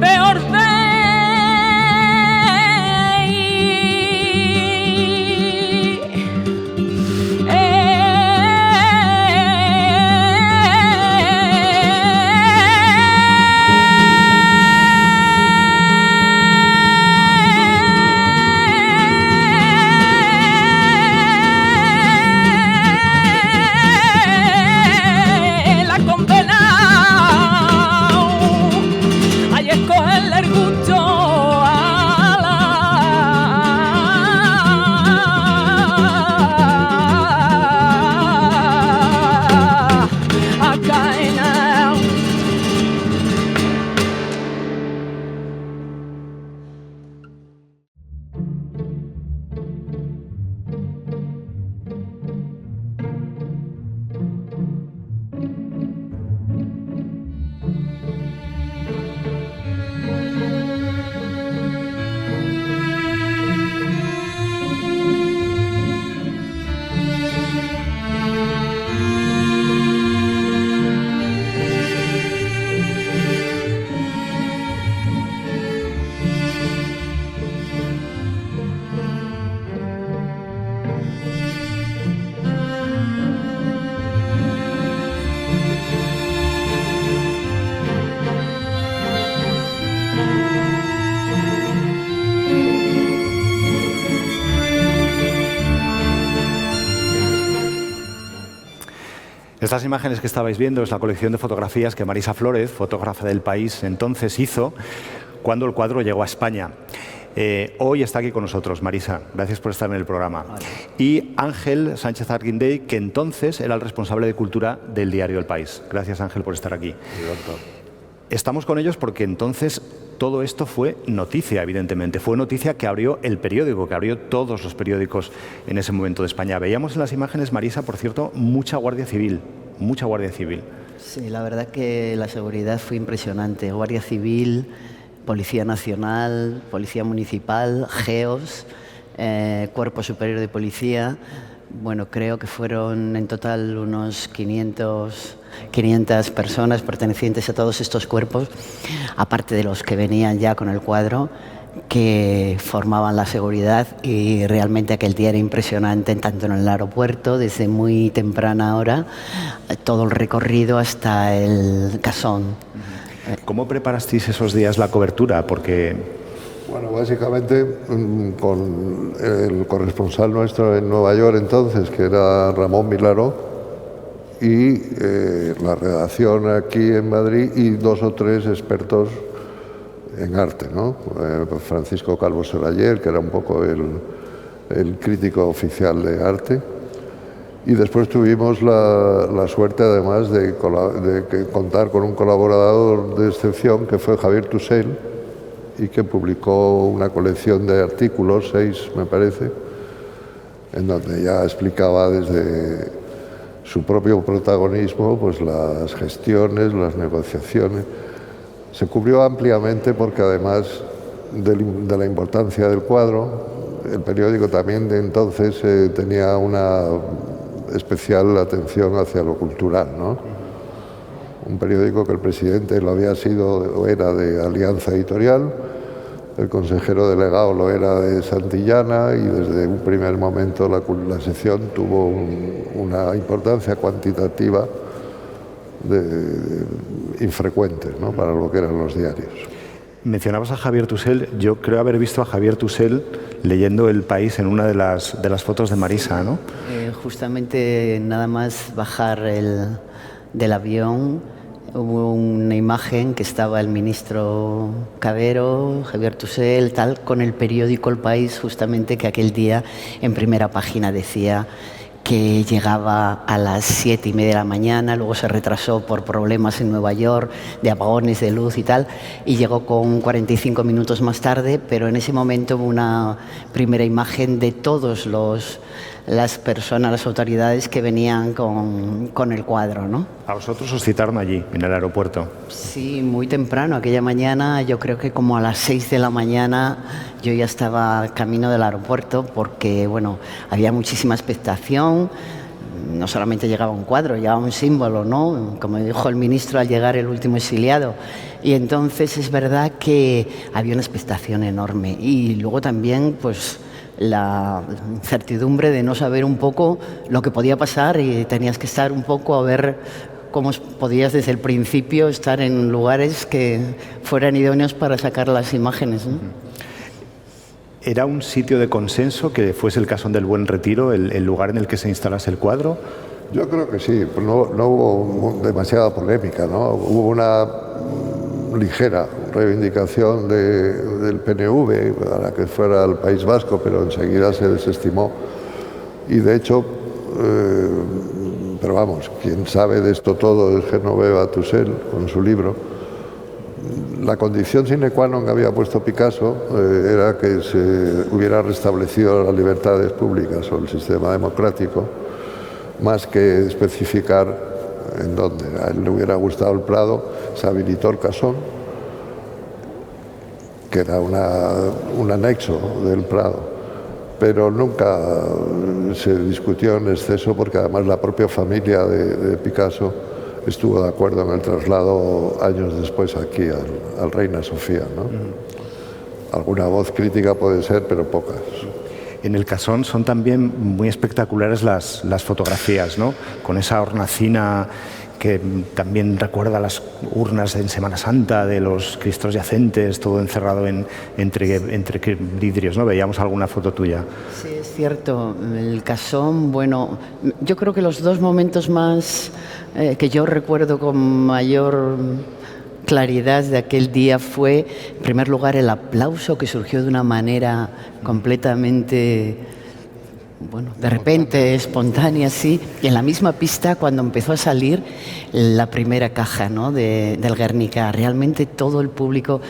peor de Estas imágenes que estabais viendo es la colección de fotografías que Marisa Flórez, fotógrafa del País, entonces hizo cuando el cuadro llegó a España. Hoy está aquí con nosotros, Marisa. Gracias por estar en el programa. Vale. Y Ángel Sánchez Arguindey, que entonces era el responsable de cultura del diario El País. Gracias, Ángel, por estar aquí. Estamos con ellos porque entonces todo esto fue noticia, evidentemente. Fue noticia que abrió el periódico, que abrió todos los periódicos en ese momento de España. Veíamos en las imágenes, Marisa, por cierto, mucha Guardia Civil. Mucha Guardia Civil. Sí, la verdad que la seguridad fue impresionante. Guardia Civil, Policía Nacional, Policía Municipal, GEOS, Cuerpo Superior de Policía. Bueno, creo que fueron en total unos 500 personas pertenecientes a todos estos cuerpos, aparte de los que venían ya con el cuadro, que formaban la seguridad, y realmente aquel día era impresionante, tanto en el aeropuerto, desde muy temprana hora, todo el recorrido hasta el Casón. ¿Cómo preparasteis esos días la cobertura? Porque... Bueno, básicamente con el corresponsal nuestro en Nueva York entonces, que era Ramón Milaro, y la redacción aquí en Madrid, y 2 o 3 expertos en arte, ¿no? Francisco Calvo Solayer, que era un poco el crítico oficial de arte, y después tuvimos la suerte además de contar con un colaborador de excepción, que fue Javier Tusell, y que publicó una colección de artículos, 6 me parece, en donde ya explicaba desde su propio protagonismo pues las gestiones, las negociaciones. Se cubrió ampliamente porque además de la importancia del cuadro, el periódico también de entonces tenía una especial atención hacia lo cultural, ¿no? Un periódico que el presidente lo había sido o era de Alianza Editorial, el consejero delegado lo era de Santillana, y desde un primer momento la sección tuvo una importancia cuantitativa infrecuente, ¿no? Para lo que eran los diarios. Mencionabas a Javier Tusell. Yo creo haber visto a Javier Tusell leyendo El País en una de las fotos de Marisa, ¿no? Justamente nada más bajar del avión, hubo una imagen que estaba el ministro Cabero, Javier Tusell, tal, con el periódico El País, justamente, que aquel día en primera página decía que llegaba a las 7:30 de la mañana, luego se retrasó por problemas en Nueva York, de apagones de luz y tal, y llegó con 45 minutos más tarde, pero en ese momento hubo una primera imagen de todos las personas, las autoridades que venían con el cuadro, ¿no? ¿A vosotros os citaron allí, en el aeropuerto? Sí, muy temprano. Aquella mañana, yo creo que como a las 6 de la mañana, yo ya estaba camino del aeropuerto porque, bueno, había muchísima expectación. no solamente llegaba un cuadro, llegaba un símbolo, ¿no? Como dijo el ministro al llegar el último exiliado. Y entonces es verdad que había una expectación enorme. Y luego también, pues, la incertidumbre de no saber un poco lo que podía pasar y tenías que estar un poco a ver cómo podías desde el principio estar en lugares que fueran idóneos para sacar las imágenes, ¿no? ¿Era un sitio de consenso que fuese el Casón del Buen Retiro, el lugar en el que se instalase el cuadro? Yo creo que sí, no hubo demasiada polémica, ¿no? Hubo una ligera reivindicación del PNV para que fuera al País Vasco, pero enseguida se desestimó. Y de hecho, pero vamos, quien sabe de esto todo es Genoveva Tussell con su libro. La condición sine qua non que había puesto Picasso era que se hubiera restablecido las libertades públicas o el sistema democrático, más que especificar en dónde. A él le hubiera gustado el Prado, se habilitó el Casón, que era un anexo del Prado, pero nunca se discutió en exceso porque además la propia familia de Picasso estuvo de acuerdo en el traslado años después aquí al Reina Sofía, ¿no? Alguna voz crítica puede ser, pero pocas. En el Casón son también muy espectaculares las fotografías, ¿no? Con esa hornacina que también recuerda las urnas en Semana Santa de los Cristos yacentes, todo encerrado entre vidrios, ¿no? Veíamos alguna foto tuya. Sí, es cierto. El Casón, bueno, yo creo que los dos momentos más que yo recuerdo con mayor claridad de aquel día fue, en primer lugar, el aplauso que surgió de una manera completamente, bueno, de repente, espontánea, sí, y en la misma pista cuando empezó a salir la primera caja, ¿no? del Guernica. Realmente todo el público,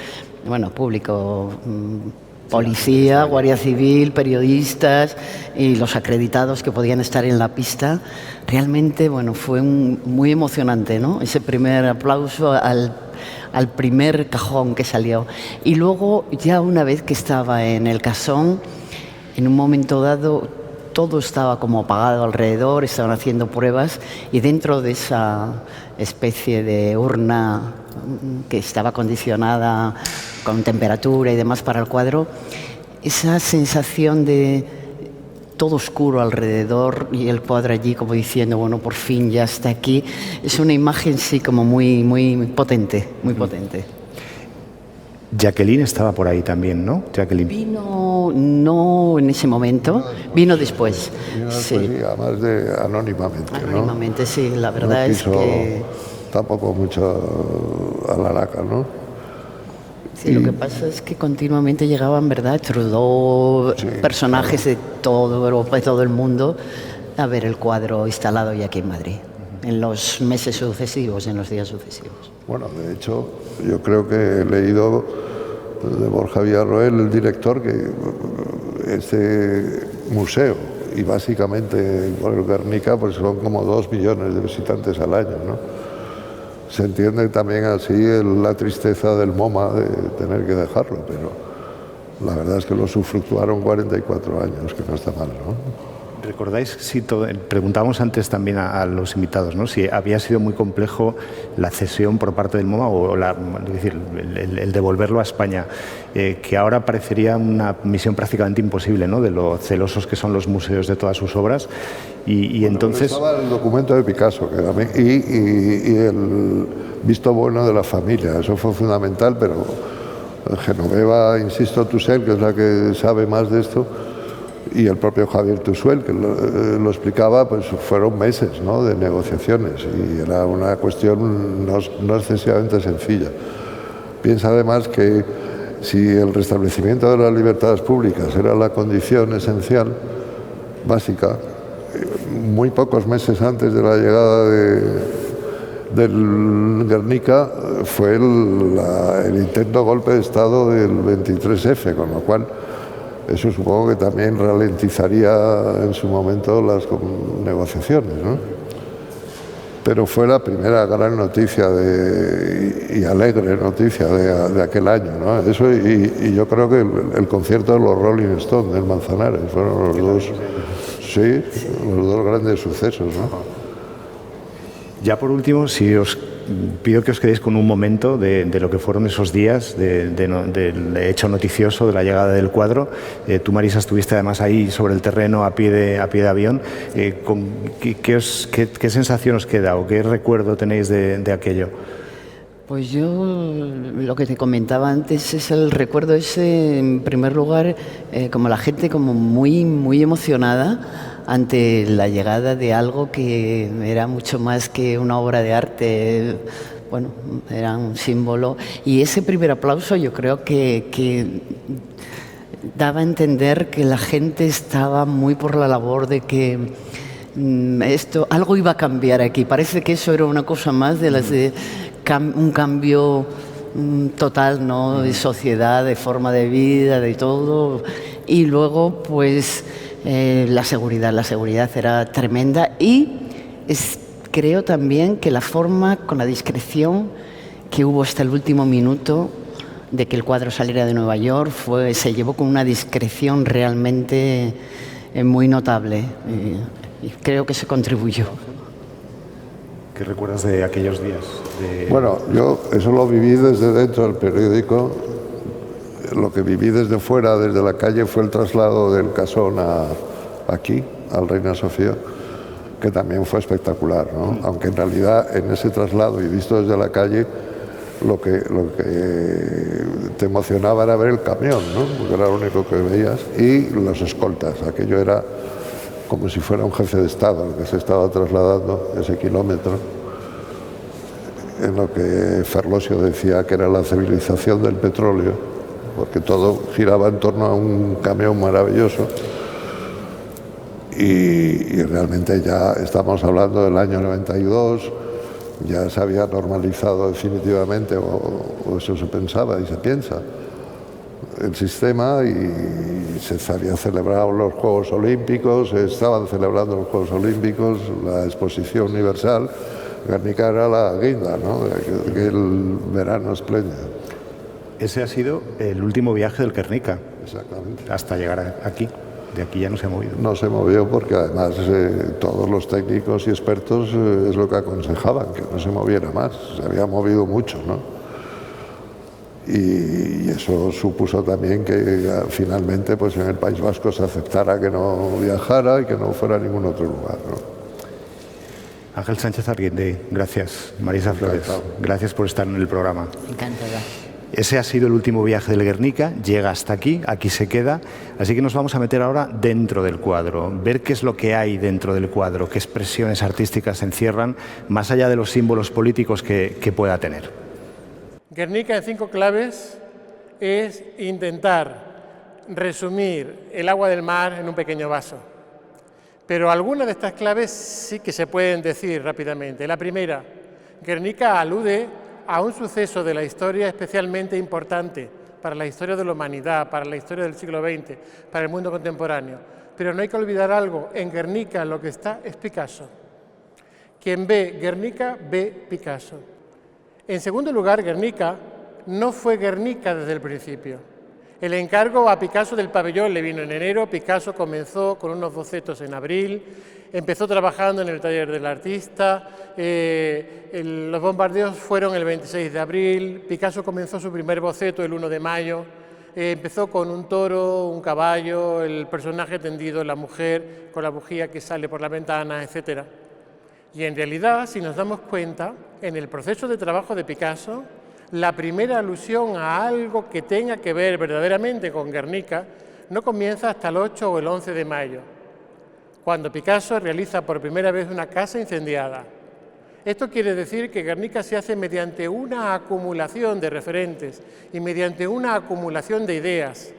policía, Guardia Civil, periodistas y los acreditados que podían estar en la pista, realmente, bueno, fue muy emocionante, ¿no? Ese primer aplauso al primer cajón que salió. Y luego, ya una vez que estaba en el Casón, en un momento dado, todo estaba como apagado alrededor, estaban haciendo pruebas y dentro de esa especie de urna que estaba acondicionada con temperatura y demás para el cuadro, esa sensación de todo oscuro alrededor y el cuadro allí como diciendo, bueno, por fin ya está aquí, es una imagen sí como muy, muy potente, muy potente. Jacqueline estaba por ahí también, ¿no? Jacqueline. Vino no en ese momento, vino después. Sí, además de anónimamente, ¿no? Anónimamente, sí, la verdad es que tampoco mucho a la laca, ¿no? Sí, lo que pasa es que continuamente llegaban, ¿verdad? Trudeau, sí, personajes de toda Europa y todo el mundo a ver el cuadro instalado ya aquí en Madrid, en los meses sucesivos, en los días sucesivos. Bueno, de hecho, yo creo que he leído de Borja Villarroel, el director, que este museo y básicamente por el Guernica pues son como 2 millones de visitantes al año, ¿no? Se entiende también así la tristeza del MoMA de tener que dejarlo, pero la verdad es que lo usufructuaron 44 años, que no está mal, ¿no? ¿Recordáis si preguntamos antes también a los invitados, ¿no? Si había sido muy complejo la cesión por parte del MoMA o es decir, el devolverlo a España, que ahora parecería una misión prácticamente imposible, ¿no? De lo celosos que son los museos de todas sus obras y bueno, entonces estaba el documento de Picasso que también, y el visto bueno de la familia, eso fue fundamental, pero Genoveva, insisto, Tussell, que es la que sabe más de esto, y el propio Javier Tusuel, que lo explicaba, pues fueron meses, ¿no? De negociaciones y era una cuestión no excesivamente sencilla. Piensa además que si el restablecimiento de las libertades públicas era la condición esencial, básica, muy pocos meses antes de la llegada del Guernica fue el intento golpe de Estado del 23F, con lo cual eso supongo que también ralentizaría en su momento las negociaciones, ¿no? Pero fue la primera gran noticia y alegre noticia de aquel año, ¿no? Eso y yo creo que el concierto de los Rolling Stones del Manzanares fueron los dos Sí, los dos grandes sucesos, ¿no? Ya por último, si os pido que os quedéis con un momento de lo que fueron esos días del hecho noticioso de la llegada del cuadro. Tú, Marisa, estuviste además ahí sobre el terreno a pie de avión. ¿Qué sensación os queda o qué recuerdo tenéis de aquello? Pues yo lo que te comentaba antes es el recuerdo ese, en primer lugar, como la gente como muy emocionada ante la llegada de algo que era mucho más que una obra de arte, bueno, era un símbolo. Y ese primer aplauso yo creo que daba a entender que la gente estaba muy por la labor de que algo iba a cambiar aquí. Parece que eso era una cosa más de las de un cambio total, ¿no? De sociedad, de forma de vida, de todo. Y luego, pues, la seguridad era tremenda y creo también que la forma, con la discreción que hubo hasta el último minuto de que el cuadro saliera de Nueva York, se llevó con una discreción realmente muy notable y creo que se contribuyó. ¿Qué recuerdas de aquellos días? Bueno, yo eso lo viví desde dentro del periódico. Lo que viví desde fuera, desde la calle, fue el traslado del casón aquí, al Reina Sofía, que también fue espectacular, ¿no? Aunque en realidad en ese traslado y visto desde la calle, lo que te emocionaba era ver el camión, ¿no? Porque era lo único que veías, y los escoltas. Aquello era como si fuera un jefe de Estado el que se estaba trasladando ese kilómetro, en lo que Ferlosio decía que era la civilización del petróleo, porque todo giraba en torno a un camión maravilloso. Y realmente ya estamos hablando del año 92, ya se había normalizado definitivamente, o eso se pensaba y se piensa, el sistema, y se habían celebrado los Juegos Olímpicos, se estaban celebrando los Juegos Olímpicos, la Exposición Universal. Guernica era la guinda, ¿no? De aquel verano espléndido. Ese ha sido el último viaje del Guernica. Exactamente. Hasta llegar aquí. De aquí ya no se ha movido. No se movió porque además todos los técnicos y expertos es lo que aconsejaban, que no se moviera más. Se había movido mucho, ¿no? Y eso supuso también que finalmente, pues, en el País Vasco se aceptara que no viajara y que no fuera a ningún otro lugar, ¿no? Ángel Sánchez Arguindey, gracias. Marisa Flores, gracias por estar en el programa. Encantada. Ese ha sido el último viaje del Guernica, llega hasta aquí se queda, así que nos vamos a meter ahora dentro del cuadro, ver qué es lo que hay dentro del cuadro, qué expresiones artísticas se encierran, más allá de los símbolos políticos que pueda tener. Guernica en 5 claves es intentar resumir el agua del mar en un pequeño vaso. Pero algunas de estas claves sí que se pueden decir rápidamente. La primera, Guernica alude a un suceso de la historia especialmente importante para la historia de la humanidad, para la historia del siglo XX, para el mundo contemporáneo. Pero no hay que olvidar algo, en Guernica lo que está es Picasso. Quien ve Guernica, ve Picasso. En segundo lugar, Guernica no fue Guernica desde el principio. El encargo a Picasso del pabellón le vino en enero, Picasso comenzó con unos bocetos en abril, empezó trabajando en el taller del artista, los bombardeos fueron el 26 de abril, Picasso comenzó su primer boceto el 1 de mayo, empezó con un toro, un caballo, el personaje tendido, la mujer con la bujía que sale por la ventana, etc. Y en realidad, si nos damos cuenta, en el proceso de trabajo de Picasso, la primera alusión a algo que tenga que ver verdaderamente con Guernica no comienza hasta el 8 o el 11 de mayo, cuando Picasso realiza por primera vez una casa incendiada. Esto quiere decir que Guernica se hace mediante una acumulación de referentes y mediante una acumulación de ideas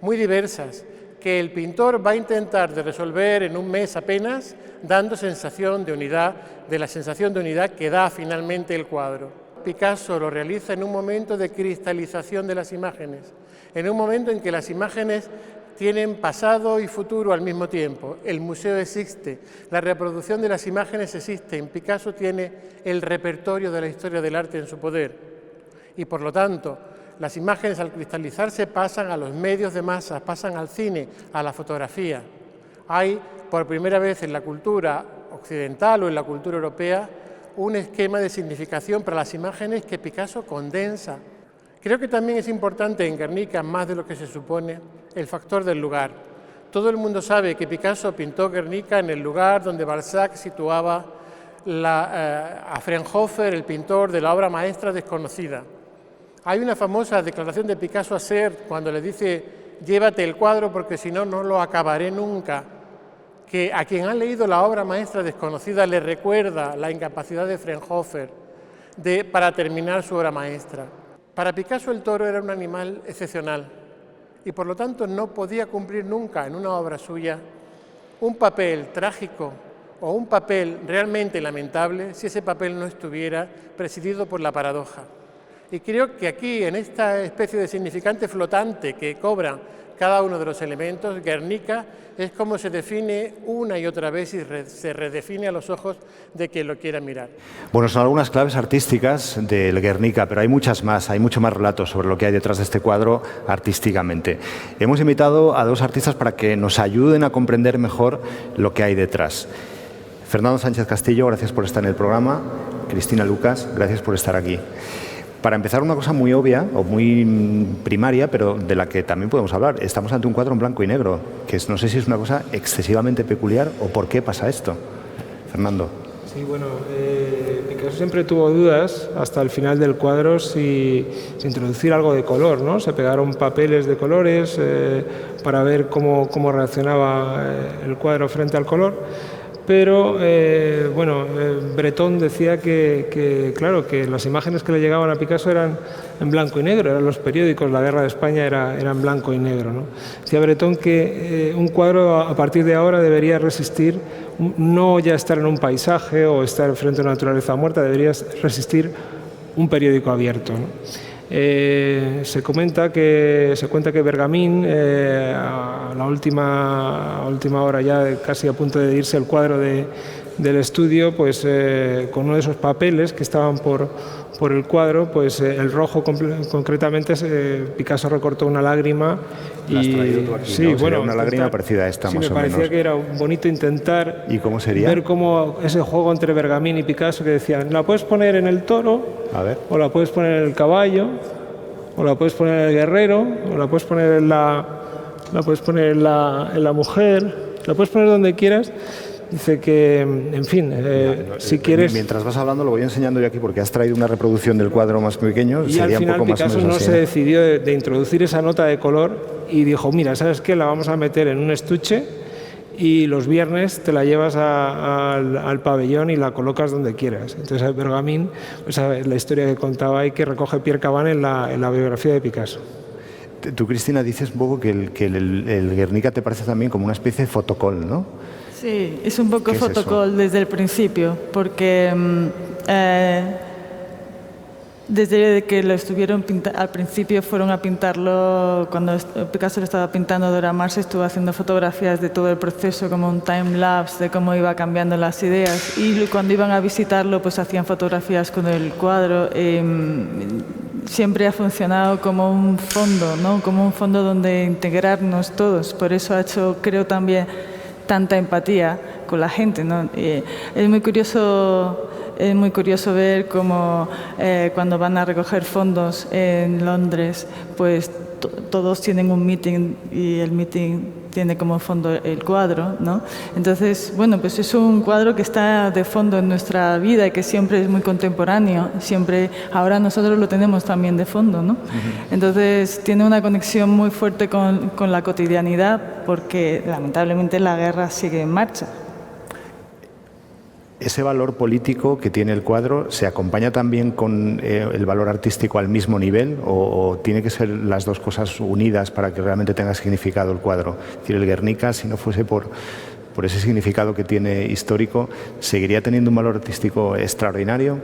muy diversas que el pintor va a intentar de resolver en un mes apenas, dando sensación de unidad, de la sensación de unidad que da finalmente el cuadro. Picasso lo realiza en un momento de cristalización de las imágenes, en un momento en que las imágenes tienen pasado y futuro al mismo tiempo. El museo existe, la reproducción de las imágenes existe. Picasso tiene el repertorio de la historia del arte en su poder. Y por lo tanto, las imágenes al cristalizarse pasan a los medios de masas, pasan al cine, a la fotografía. Hay por primera vez en la cultura occidental o en la cultura europea un esquema de significación para las imágenes que Picasso condensa. Creo que también es importante en Guernica, más de lo que se supone, el factor del lugar. Todo el mundo sabe que Picasso pintó Guernica en el lugar donde Balzac situaba a Fraunhofer, el pintor de la obra maestra desconocida. Hay una famosa declaración de Picasso a Sert cuando le dice: llévate el cuadro porque si no, no lo acabaré nunca, que a quien ha leído la obra maestra desconocida le recuerda la incapacidad de Fraunhofer para terminar su obra maestra. Para Picasso el toro era un animal excepcional y por lo tanto no podía cumplir nunca en una obra suya un papel trágico o un papel realmente lamentable si ese papel no estuviera presidido por la paradoja. Y creo que aquí, en esta especie de significante flotante que cobra cada uno de los elementos, Guernica es como se define una y otra vez y se redefine a los ojos de quien lo quiera mirar. Bueno, son algunas claves artísticas del Guernica, pero hay muchas más, hay mucho más relatos sobre lo que hay detrás de este cuadro artísticamente. Hemos invitado a dos artistas para que nos ayuden a comprender mejor lo que hay detrás. Fernando Sánchez Castillo, gracias por estar en el programa. Cristina Lucas, gracias por estar aquí. Para empezar, una cosa muy obvia o muy primaria, pero de la que también podemos hablar. Estamos ante un cuadro en blanco y negro, que no sé si es una cosa excesivamente peculiar o por qué pasa esto. Fernando. Sí, bueno, Picasso siempre tuvo dudas hasta el final del cuadro si introducir algo de color, ¿no? Se pegaron papeles de colores para ver cómo reaccionaba el cuadro frente al color. Pero, Breton decía que las imágenes que le llegaban a Picasso eran en blanco y negro, eran los periódicos, la guerra de España era en blanco y negro, ¿no? Decía Breton que un cuadro a partir de ahora debería resistir, no ya estar en un paisaje o estar frente a una naturaleza muerta, debería resistir un periódico abierto, ¿no? Se cuenta que Bergamín, a la última hora ya casi a punto de irse el cuadro del estudio, pues con uno de esos papeles que estaban por el cuadro, pues el rojo concretamente, Picasso recortó una lágrima. La has traído tú aquí, sí, ¿no? Bueno, una lágrima parecida a esta, sí, más o menos. Me parecía que era bonito intentar. ¿Y cómo sería? Ver cómo ese juego entre Bergamín y Picasso, que decían, la puedes poner en el toro, a ver, o la puedes poner en el caballo, o la puedes poner en el guerrero, o la puedes poner en la mujer, la puedes poner donde quieras. Dice que, en fin, si quieres... Mientras vas hablando lo voy enseñando yo aquí porque has traído una reproducción del cuadro más pequeño. Y sería al final un poco Picasso más o menos no se decidió de introducir esa nota de color y dijo, mira, ¿sabes qué? La vamos a meter en un estuche y los viernes te la llevas al pabellón y la colocas donde quieras. Entonces Bergamín, pues, la historia que contaba y que recoge Pierre Caban en la biografía de Picasso. Tú, Cristina, dices un poco que el Guernica te parece también como una especie de fotocol, ¿no? Sí, es un poco fotocol desde el principio, porque desde que lo estuvieron al principio fueron a pintarlo, cuando Picasso lo estaba pintando Dora Maar, estuvo haciendo fotografías de todo el proceso, como un time-lapse de cómo iba cambiando las ideas, y cuando iban a visitarlo pues hacían fotografías con el cuadro. Siempre ha funcionado como un fondo, ¿no? Como un fondo donde integrarnos todos, por eso ha hecho, creo, también tanta empatía con la gente, ¿no? Es muy curioso ver cómo cuando van a recoger fondos en Londres, pues todos tienen un meeting y el meeting tiene como fondo el cuadro, ¿no? Entonces, bueno, pues es un cuadro que está de fondo en nuestra vida y que siempre es muy contemporáneo, siempre, ahora nosotros lo tenemos también de fondo, ¿no? Entonces tiene una conexión muy fuerte con la cotidianidad porque lamentablemente la guerra sigue en marcha. ¿Ese valor político que tiene el cuadro se acompaña también con el valor artístico al mismo nivel o tiene que ser las dos cosas unidas para que realmente tenga significado el cuadro? Es decir, el Guernica, si no fuese por ese significado que tiene histórico, ¿seguiría teniendo un valor artístico extraordinario?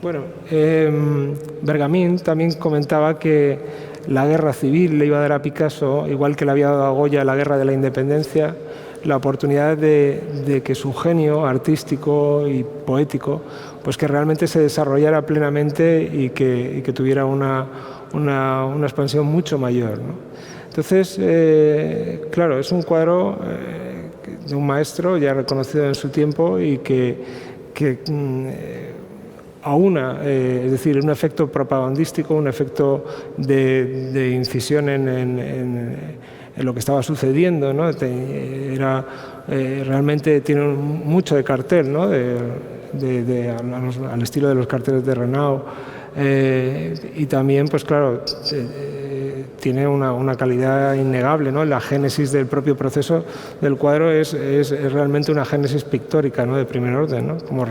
Bueno, Bergamín también comentaba que la guerra civil le iba a dar a Picasso, igual que le había dado a Goya la guerra de la independencia, la oportunidad de que su genio artístico y poético pues que realmente se desarrollara plenamente y que tuviera una expansión mucho mayor, ¿no? Entonces, claro, es un cuadro de un maestro ya reconocido en su tiempo y que aúna, es decir, un efecto propagandístico, un efecto de incisión en lo que estaba sucediendo, ¿no? Realmente tiene mucho de cartel, ¿no? Al estilo de los carteles de Renau, y también, pues claro, tiene una calidad innegable, ¿no? La génesis del propio proceso del cuadro es realmente una génesis pictórica, ¿no? De primer orden, ¿no? Como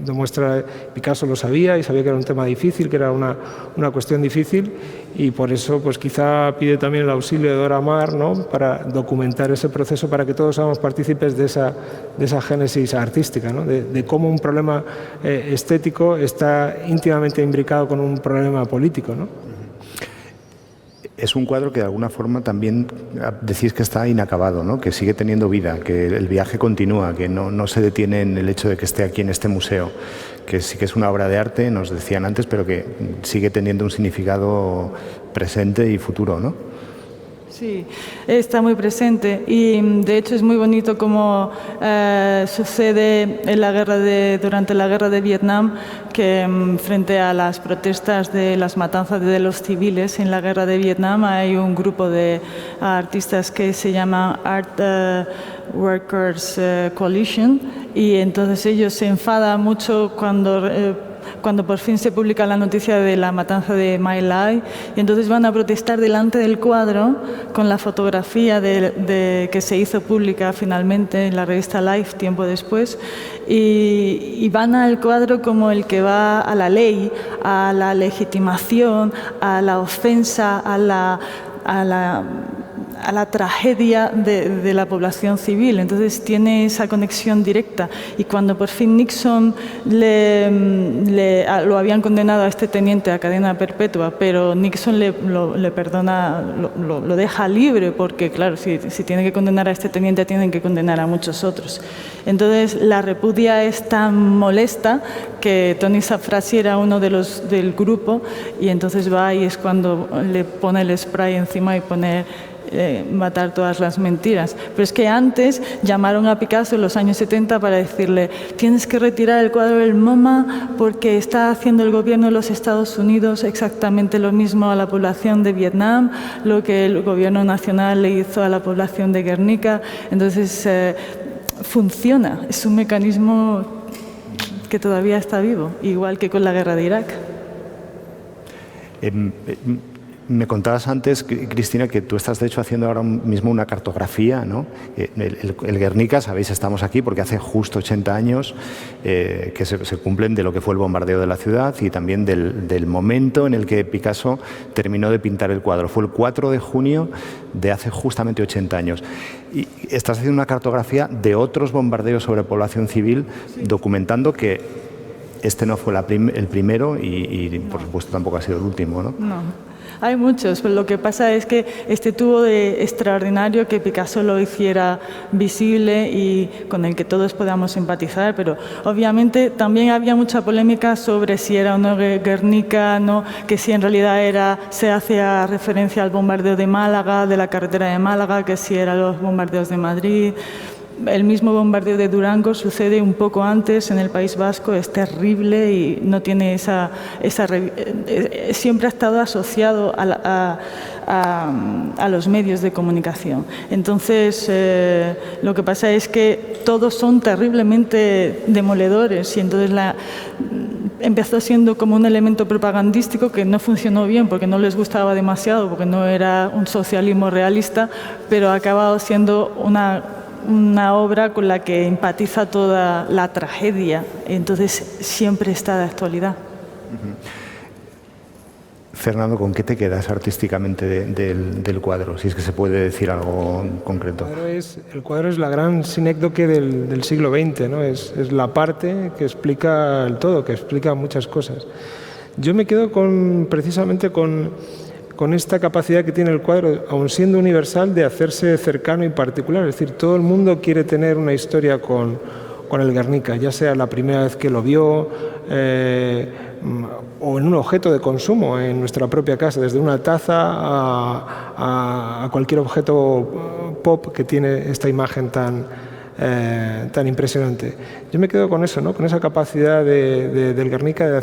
demuestra, Picasso lo sabía y sabía que era un tema difícil, que era una cuestión difícil, y por eso pues quizá pide también el auxilio de Dora Maar, ¿no? Para documentar ese proceso, para que todos seamos partícipes de esa génesis artística, ¿no? De cómo un problema estético está íntimamente imbricado con un problema político, ¿no? Es un cuadro que de alguna forma también decís que está inacabado, ¿no? Que sigue teniendo vida, que el viaje continúa, que no se detiene en el hecho de que esté aquí en este museo, que sí que es una obra de arte, nos decían antes, pero que sigue teniendo un significado presente y futuro, ¿no? Sí, está muy presente y de hecho es muy bonito como sucede en durante la guerra de Vietnam, que frente a las protestas de las matanzas de los civiles en la guerra de Vietnam hay un grupo de artistas que se llama Art Workers Coalition, y entonces ellos se enfadan mucho cuando por fin se publica la noticia de la matanza de My Lai, y entonces van a protestar delante del cuadro con la fotografía que se hizo pública finalmente en la revista Life tiempo después, y van al cuadro como el que va a la ley, a la legitimación, a la ofensa, a la tragedia de la población civil. Entonces tiene esa conexión directa, y cuando por fin Nixon lo habían condenado a este teniente a cadena perpetua, pero Nixon le perdona, lo deja libre, porque claro, si tiene que condenar a este teniente tienen que condenar a muchos otros. Entonces la repudia es tan molesta que Tony Safrasi era uno del grupo, y entonces va y es cuando le pone el spray encima y pone matar todas las mentiras. Pero es que antes llamaron a Picasso en los años 70 para decirle: tienes que retirar el cuadro del MoMA porque está haciendo el gobierno de los Estados Unidos exactamente lo mismo a la población de Vietnam, lo que el gobierno nacional le hizo a la población de Guernica. Entonces funciona, es un mecanismo que todavía está vivo, igual que con la guerra de Irak. Me contabas antes, Cristina, que tú estás de hecho haciendo ahora mismo una cartografía, ¿no? El Guernica, sabéis, estamos aquí porque hace justo 80 años que se cumplen de lo que fue el bombardeo de la ciudad, y también del momento en el que Picasso terminó de pintar el cuadro. Fue el 4 de junio de hace justamente 80 años. Y estás haciendo una cartografía de otros bombardeos sobre población civil, documentando que este no fue el primero y por supuesto tampoco ha sido el último, ¿no? No. Hay muchos, pero lo que pasa es que tuvo de extraordinario que Picasso lo hiciera visible y con el que todos podamos simpatizar, pero obviamente también había mucha polémica sobre si era o no Guernica, ¿no? Que si en realidad se hacía referencia al bombardeo de Málaga, de la carretera de Málaga, que si eran los bombardeos de Madrid. El mismo bombardeo de Durango sucede un poco antes en el País Vasco, es terrible y no tiene siempre ha estado asociado a los medios de comunicación. Entonces, lo que pasa es que todos son terriblemente demoledores, y entonces empezó siendo como un elemento propagandístico que no funcionó bien porque no les gustaba demasiado, porque no era un socialismo realista, pero ha acabado siendo una obra con la que empatiza toda la tragedia, entonces siempre está de actualidad. Fernando, ¿con qué te quedas artísticamente del cuadro? Si es que se puede decir algo concreto. El cuadro es la gran sinécdoque del siglo XX, ¿no? Es la parte que explica el todo, que explica muchas cosas. Yo me quedo precisamente con esta capacidad que tiene el cuadro, aun siendo universal, de hacerse cercano y particular. Es decir, todo el mundo quiere tener una historia con el Guernica, ya sea la primera vez que lo vio, o en un objeto de consumo en nuestra propia casa, desde una taza a cualquier objeto pop que tiene esta imagen tan impresionante. Yo me quedo con eso, ¿no? Con esa capacidad del Guernica,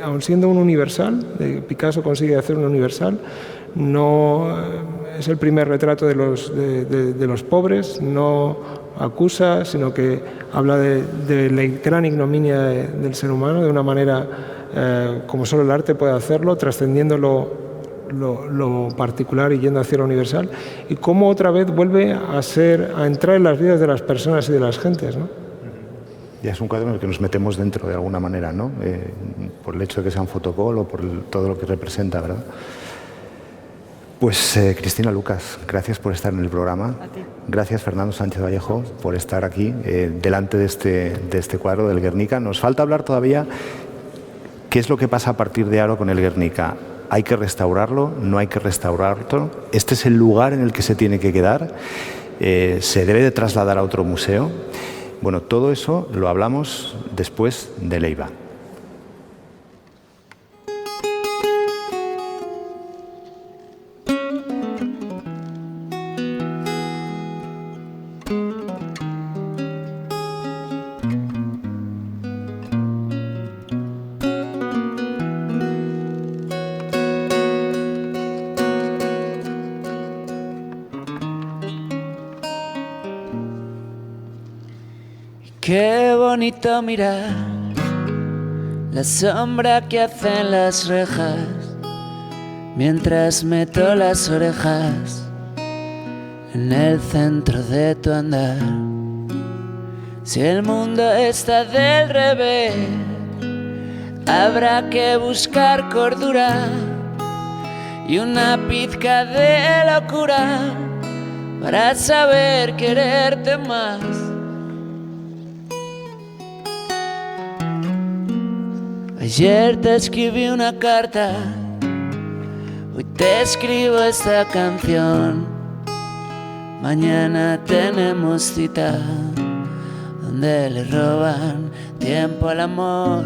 aun siendo un universal, Picasso consigue hacer un universal. No es el primer retrato de los pobres, no acusa, sino que habla de la gran ignominia del ser humano de una manera como solo el arte puede hacerlo, trascendiendo lo particular y yendo hacia lo universal, y cómo otra vez vuelve a entrar en las vidas de las personas y de las gentes, ¿no? Ya es un cuadro en el que nos metemos dentro de alguna manera, ¿no? Por el hecho de que sea un fotocall o por todo lo que representa, ¿verdad? Pues Cristina Lucas, gracias por estar en el programa. A ti. Gracias Fernando Sánchez Vallejo por estar aquí delante de este cuadro del Guernica. Nos falta hablar todavía qué es lo que pasa a partir de ahora con el Guernica. ¿Hay que restaurarlo? ¿No hay que restaurarlo? ¿Este es el lugar en el que se tiene que quedar? ¿Se debe de trasladar a otro museo? Bueno, todo eso lo hablamos después de Leiva. Qué bonito mirar la sombra que hacen las rejas mientras meto las orejas en el centro de tu andar. Si el mundo está del revés, habrá que buscar cordura y una pizca de locura para saber quererte más. Ayer te escribí una carta, hoy te escribo esta canción. Mañana tenemos cita donde le roban tiempo al amor.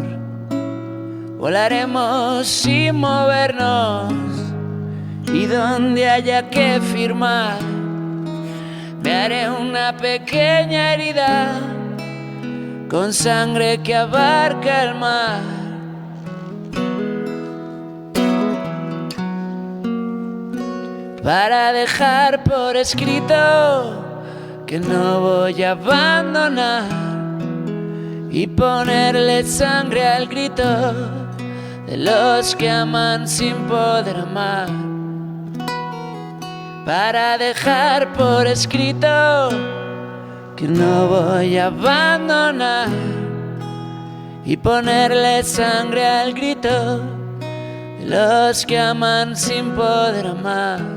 Volaremos sin movernos y donde haya que firmar me haré una pequeña herida con sangre que abarca el mar. Para dejar por escrito que no voy a abandonar y ponerle sangre al grito de los que aman sin poder amar. Para dejar por escrito que no voy a abandonar y ponerle sangre al grito de los que aman sin poder amar.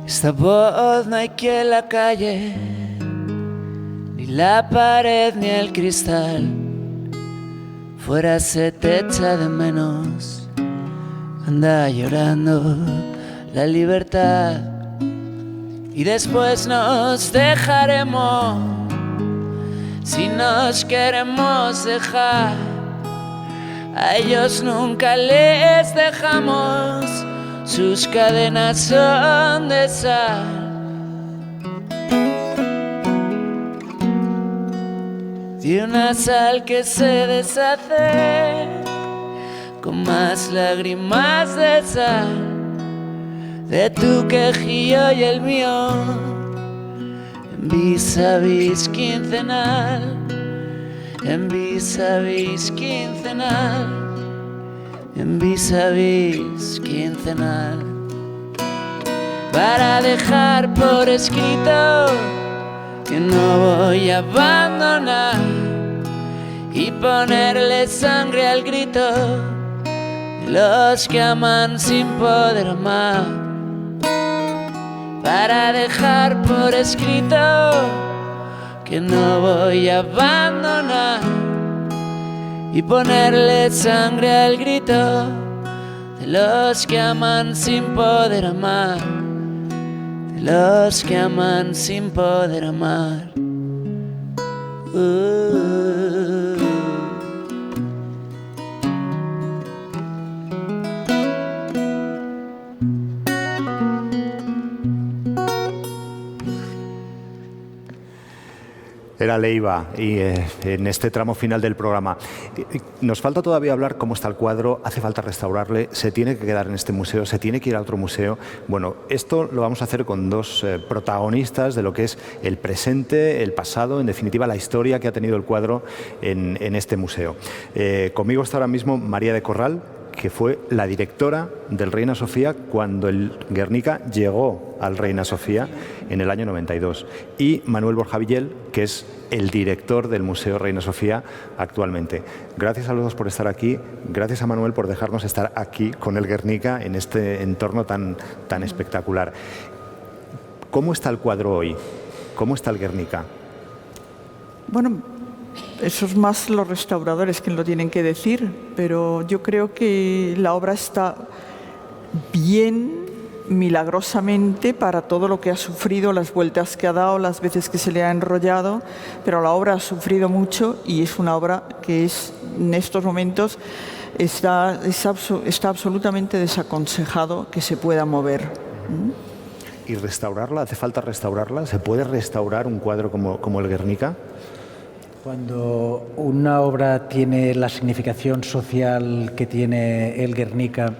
Esta voz no hay quien la calle, ni la pared ni el cristal. Fuera se te echa de menos, anda llorando la libertad. Y después nos dejaremos, si nos queremos dejar. A ellos nunca les dejamos, sus cadenas son de sal. De una sal que se deshace con más lágrimas de sal, de tu quejío y el mío, en vis a vis quincenal, en vis a vis quincenal, en vis a vis quincenal. Para dejar por escrito que no voy a abandonar y ponerle sangre al grito de los que aman sin poder amar, para dejar por escrito que no voy a abandonar y ponerle sangre al grito de los que aman sin poder amar, de los que aman sin poder amar. Era Leiva y en este tramo final del programa. Nos falta todavía hablar cómo está el cuadro, hace falta restaurarle, se tiene que quedar en este museo, se tiene que ir a otro museo. Bueno, esto lo vamos a hacer con dos protagonistas de lo que es el presente, el pasado, en definitiva la historia que ha tenido el cuadro en este museo. Conmigo está ahora mismo María de Corral, que fue la directora del Reina Sofía cuando el Guernica llegó al Reina Sofía en el año 92. Y Manuel Borja Villel, que es el director del Museo Reina Sofía actualmente. Gracias a los dos por estar aquí. Gracias a Manuel por dejarnos estar aquí con el Guernica en este entorno tan espectacular. ¿Cómo está el cuadro hoy? ¿Cómo está el Guernica? Bueno, eso es más los restauradores que lo tienen que decir, pero yo creo que la obra está bien, milagrosamente, para todo lo que ha sufrido, las vueltas que ha dado, las veces que se le ha enrollado, pero la obra ha sufrido mucho y es una obra que en estos momentos está absolutamente desaconsejado que se pueda mover. ¿Y restaurarla? ¿Hace falta restaurarla? ¿Se puede restaurar un cuadro como el Guernica? Cuando una obra tiene la significación social que tiene el Guernica,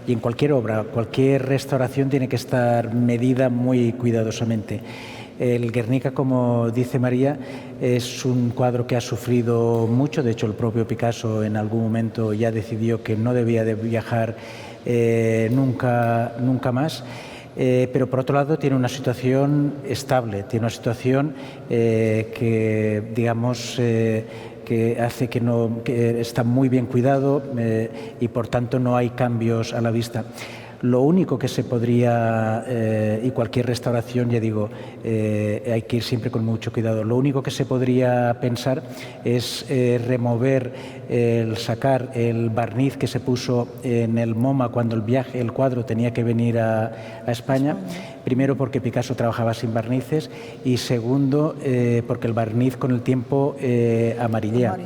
y en cualquier obra, cualquier restauración tiene que estar medida muy cuidadosamente. El Guernica, como dice María, es un cuadro que ha sufrido mucho. De hecho, el propio Picasso en algún momento ya decidió que no debía de viajar nunca más. Pero por otro lado tiene una situación estable, tiene una situación que, digamos, que hace que está muy bien cuidado y por tanto no hay cambios a la vista. Lo único que se podría, y cualquier restauración, ya digo, hay que ir siempre con mucho cuidado. Lo único que se podría pensar es remover, sacar el barniz que se puso en el MoMA cuando el cuadro tenía que venir a España. Primero porque Picasso trabajaba sin barnices y segundo porque el barniz con el tiempo amarillea.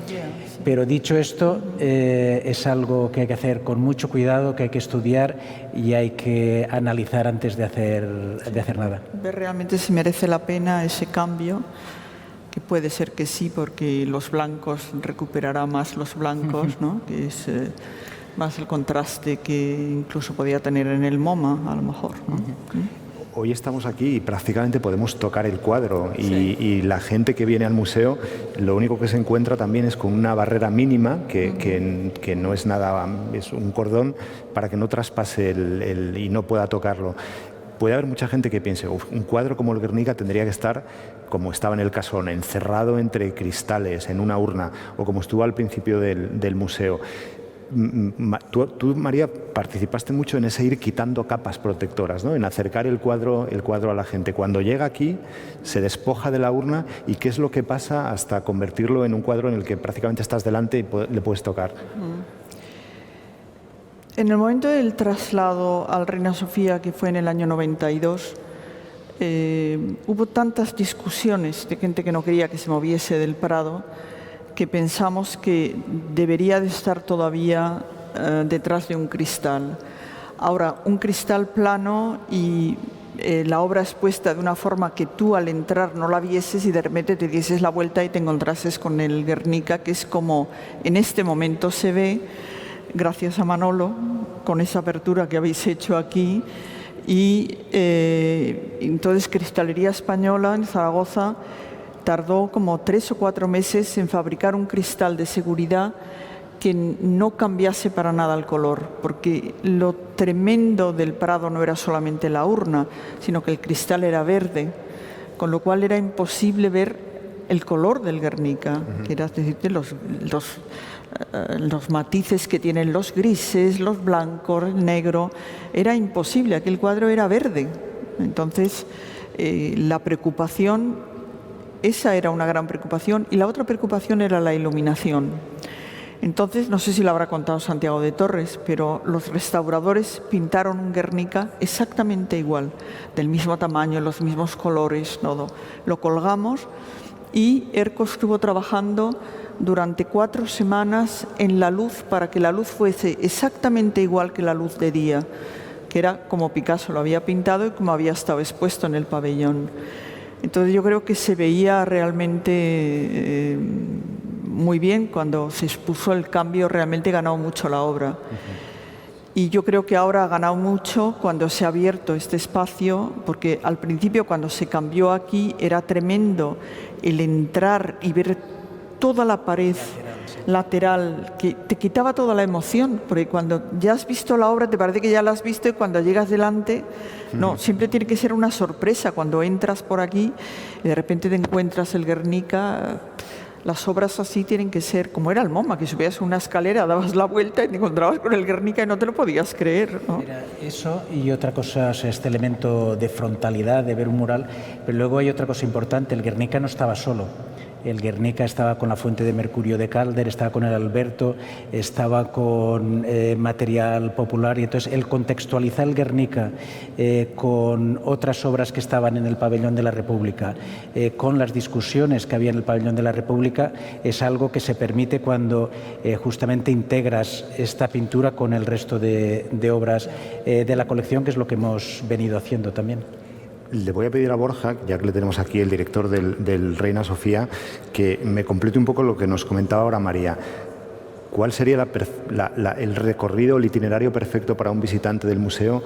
Pero dicho esto, es algo que hay que hacer con mucho cuidado, que hay que estudiar y hay que analizar antes de hacer nada. Ver realmente si merece la pena ese cambio, que puede ser que sí, porque los blancos recuperará más los blancos, ¿no? Que es más el contraste que incluso podía tener en el MoMA, a lo mejor, ¿no? Hoy estamos aquí y prácticamente podemos tocar el cuadro y la gente que viene al museo lo único que se encuentra también es con una barrera mínima que no es nada, es un cordón para que no traspase y no pueda tocarlo. Puede haber mucha gente que piense, un cuadro como el Guernica tendría que estar como estaba en el Casón, encerrado entre cristales, en una urna, o como estuvo al principio del museo. Tú, María, participaste mucho en ese ir quitando capas protectoras, ¿no? En acercar el cuadro a la gente. Cuando llega aquí, se despoja de la urna y ¿qué es lo que pasa hasta convertirlo en un cuadro en el que prácticamente estás delante y le puedes tocar? En el momento del traslado al Reina Sofía, que fue en el año 92, hubo tantas discusiones de gente que no quería que se moviese del Prado, que pensamos que debería de estar todavía detrás de un cristal. Ahora, un cristal plano y la obra expuesta de una forma que tú al entrar no la vieses y de repente te dieses la vuelta y te encontrases con el Guernica, que es como en este momento se ve, gracias a Manolo, con esa apertura que habéis hecho aquí. Y entonces Cristalería Española en Zaragoza tardó como 3 o 4 meses en fabricar un cristal de seguridad que no cambiase para nada el color, porque lo tremendo del Prado no era solamente la urna, sino que el cristal era verde, con lo cual era imposible ver el color del Guernica, que era, es decir, los matices que tienen los grises, los blancos, el negro. Era imposible, aquel cuadro era verde. Entonces, la preocupación, esa era una gran preocupación, y la otra preocupación era la iluminación. Entonces, no sé si lo habrá contado Santiago de Torres, pero los restauradores pintaron un Guernica exactamente igual, del mismo tamaño, los mismos colores, todo. Lo colgamos y ERCO estuvo trabajando durante 4 semanas en la luz para que la luz fuese exactamente igual que la luz de día, que era como Picasso lo había pintado y como había estado expuesto en el pabellón. Entonces yo creo que se veía realmente muy bien cuando se expuso el cambio, realmente ganó mucho la obra. Y yo creo que ahora ha ganado mucho cuando se ha abierto este espacio, porque al principio cuando se cambió aquí era tremendo el entrar y ver toda la pared lateral, que te quitaba toda la emoción, porque cuando ya has visto la obra te parece que ya la has visto y cuando llegas delante, no, siempre tiene que ser una sorpresa cuando entras por aquí y de repente te encuentras el Guernica. Las obras así tienen que ser, como era el MoMA, que subías una escalera, dabas la vuelta y te encontrabas con el Guernica y no te lo podías creer, ¿no? Era eso y otra cosa, o sea, este elemento de frontalidad, de ver un mural, pero luego hay otra cosa importante, el Guernica no estaba solo. El Guernica estaba con la fuente de mercurio de Calder, estaba con el Alberto, estaba con material popular, y entonces el contextualizar el Guernica con otras obras que estaban en el Pabellón de la República, con las discusiones que había en el Pabellón de la República, es algo que se permite cuando justamente integras esta pintura con el resto de obras de la colección, que es lo que hemos venido haciendo también. Le voy a pedir a Borja, ya que le tenemos aquí, el director del Reina Sofía, que me complete un poco lo que nos comentaba ahora María. ¿Cuál sería el recorrido, el itinerario perfecto para un visitante del museo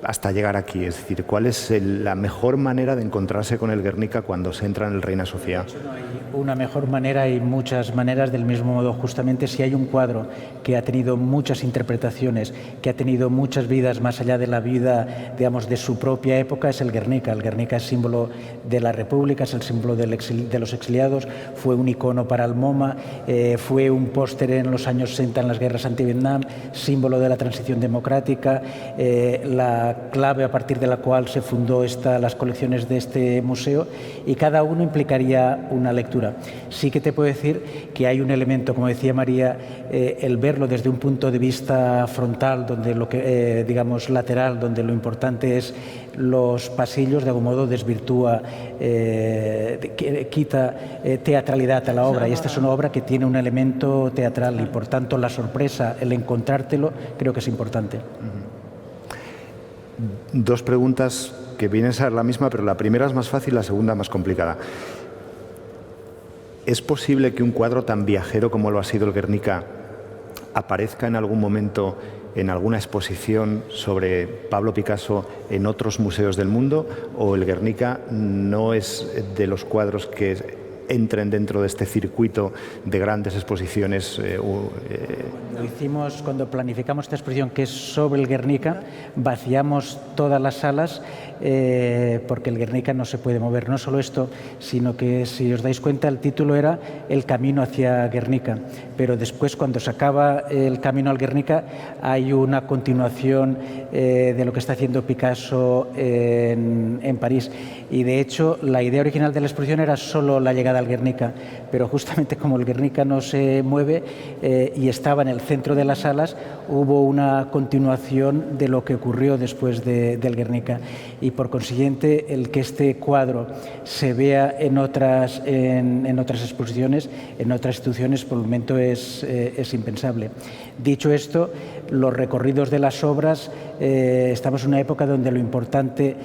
hasta llegar aquí? Es decir, ¿cuál es la mejor manera de encontrarse con el Guernica cuando se entra en el Reina Sofía? No hay una mejor manera, hay muchas maneras. Del mismo modo, justamente si hay un cuadro que ha tenido muchas interpretaciones, que ha tenido muchas vidas más allá de la vida, digamos, de su propia época, es el Guernica. El Guernica es símbolo de la República, es el símbolo de los exiliados, fue un icono para el MoMA, fue un póster en los años 60 en las guerras anti-Vietnam, símbolo de la transición democrática, la clave a partir de la cual se fundó las colecciones de este museo, y cada uno implicaría una lectura. Sí que te puedo decir que hay un elemento, como decía María, el verlo desde un punto de vista frontal, donde digamos lateral, donde lo importante es los pasillos, de algún modo desvirtúa, quita teatralidad a la obra, y esta es una obra que tiene un elemento teatral y por tanto la sorpresa, el encontrártelo, creo que es importante. Dos preguntas que vienen a ser la misma, pero la primera es más fácil, la segunda más complicada. ¿Es posible que un cuadro tan viajero como lo ha sido el Guernica aparezca en algún momento en alguna exposición sobre Pablo Picasso en otros museos del mundo, o el Guernica no es de los cuadros que entren dentro de este circuito de grandes exposiciones? Cuando planificamos esta exposición, que es sobre el Guernica, vaciamos todas las salas porque el Guernica no se puede mover. No solo esto, sino que, si os dais cuenta, el título era El camino hacia Guernica, pero después, cuando se acaba el camino al Guernica, hay una continuación de lo que está haciendo Picasso en París. Y de hecho, la idea original de la exposición era solo la llegada al Guernica, pero justamente como el Guernica no se mueve y estaba en el centro de las salas, hubo una continuación de lo que ocurrió después del Guernica, y por consiguiente el que este cuadro se vea en otras exposiciones, en otras instituciones, por el momento es impensable. Dicho esto, los recorridos de las obras, estamos en una época donde lo importante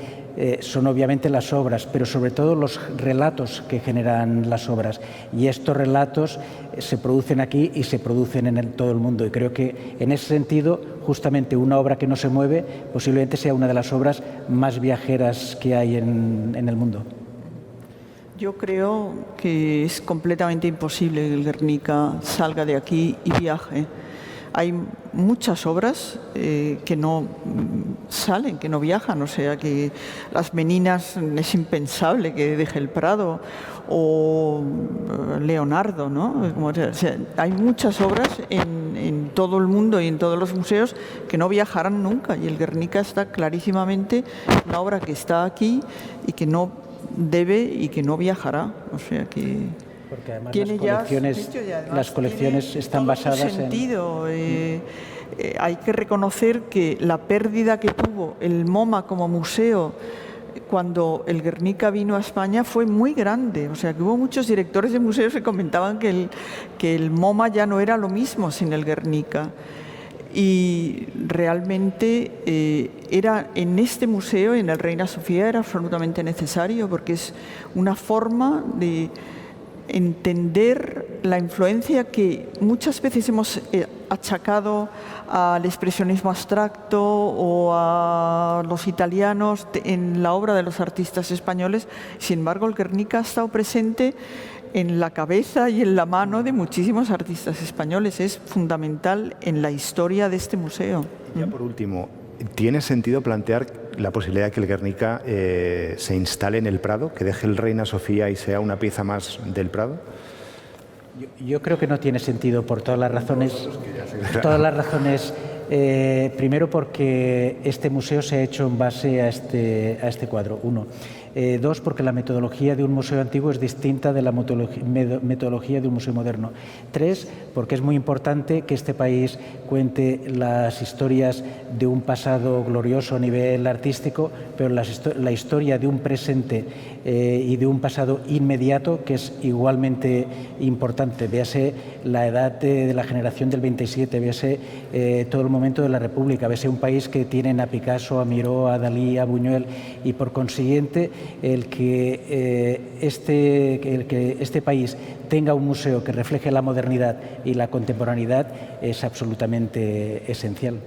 son obviamente las obras, pero sobre todo los relatos que generan las obras, y estos relatos se producen aquí y se producen en todo el mundo, y creo que en ese sentido justamente una obra que no se mueve posiblemente sea una de las obras más viajeras que hay en el mundo. Yo creo que es completamente imposible que el Guernica salga de aquí y viaje. hay muchas obras que no salen, que no viajan, o sea que Las Meninas es impensable que deje el Prado, o Leonardo, ¿no? O sea, hay muchas obras en todo el mundo y en todos los museos que no viajarán nunca, y el Guernica está clarísimamente una obra que está aquí y que no debe y que no viajará, o sea que porque además tiene las colecciones están basadas sentido. Hay que reconocer que la pérdida que tuvo el MoMA como museo cuando el Guernica vino a España fue muy grande. O sea, que hubo muchos directores de museos que comentaban que el MoMA ya no era lo mismo sin el Guernica. Y realmente era en este museo, en el Reina Sofía, era absolutamente necesario, porque es una forma de entender la influencia que muchas veces hemos achacado al expresionismo abstracto o a los italianos en la obra de los artistas españoles. Sin embargo, el Guernica ha estado presente en la cabeza y en la mano de muchísimos artistas españoles. Es fundamental en la historia de este museo. Y ya por último, ¿tiene sentido plantear la posibilidad de que el Guernica se instale en el Prado, que deje el Reina Sofía y sea una pieza más del Prado? Yo creo que no tiene sentido por todas las razones. Primero, porque este museo se ha hecho en base a este cuadro. 1. 2, porque la metodología de un museo antiguo es distinta de la metodología de un museo moderno. 3, porque es muy importante que este país cuente las historias de un pasado glorioso a nivel artístico, pero la historia de un presente y de un pasado inmediato que es igualmente importante. Véase la edad de la generación del 27, véase todo el momento de la República, véase un país que tienen a Picasso, a Miró, a Dalí, a Buñuel, y por consiguiente el que este país tenga un museo que refleje la modernidad y la contemporaneidad es absolutamente esencial.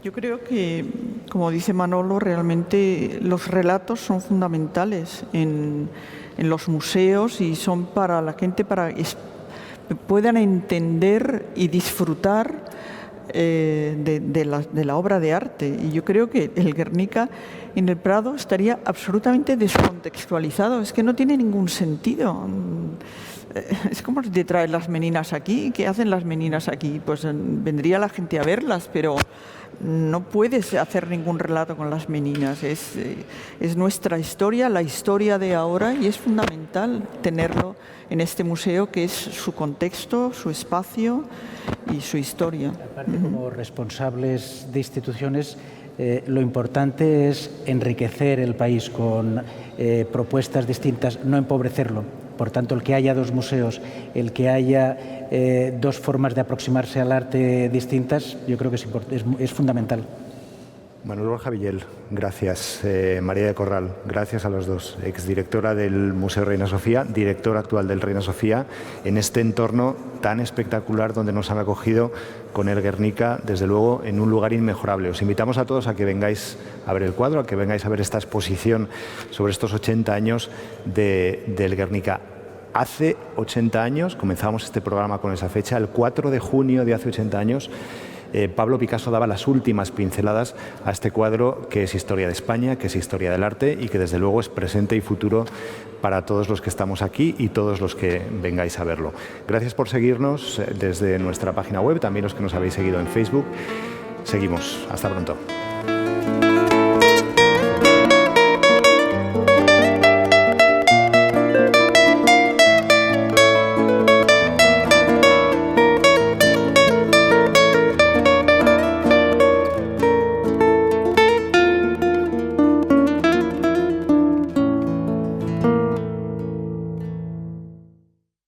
Yo creo que, como dice Manolo, realmente los relatos son fundamentales en los museos y son para la gente, para que puedan entender y disfrutar de la obra de arte. Y yo creo que el Guernica en el Prado estaría absolutamente descontextualizado. Es que no tiene ningún sentido. Es como si te traes Las Meninas aquí. ¿Qué hacen Las Meninas aquí? Pues vendría la gente a verlas, pero no puedes hacer ningún relato con Las Meninas. Es nuestra historia, la historia de ahora, y es fundamental tenerlo en este museo, que es su contexto, su espacio y su historia. Aparte, como responsables de instituciones, lo importante es enriquecer el país con propuestas distintas, no empobrecerlo. Por tanto, el que haya dos museos, el que haya dos formas de aproximarse al arte distintas, yo creo que es fundamental. Manuel Borja Villel, gracias. María de Corral, gracias a los dos. Exdirectora del Museo Reina Sofía, directora actual del Reina Sofía, en este entorno tan espectacular donde nos han acogido con el Guernica, desde luego, en un lugar inmejorable. Os invitamos a todos a que vengáis a ver el cuadro, a que vengáis a ver esta exposición sobre estos 80 años del Guernica. Hace 80 años, comenzamos este programa con esa fecha, el 4 de junio de hace 80 años, Pablo Picasso daba las últimas pinceladas a este cuadro que es historia de España, que es historia del arte y que desde luego es presente y futuro para todos los que estamos aquí y todos los que vengáis a verlo. Gracias por seguirnos desde nuestra página web, también los que nos habéis seguido en Facebook. Seguimos. Hasta pronto.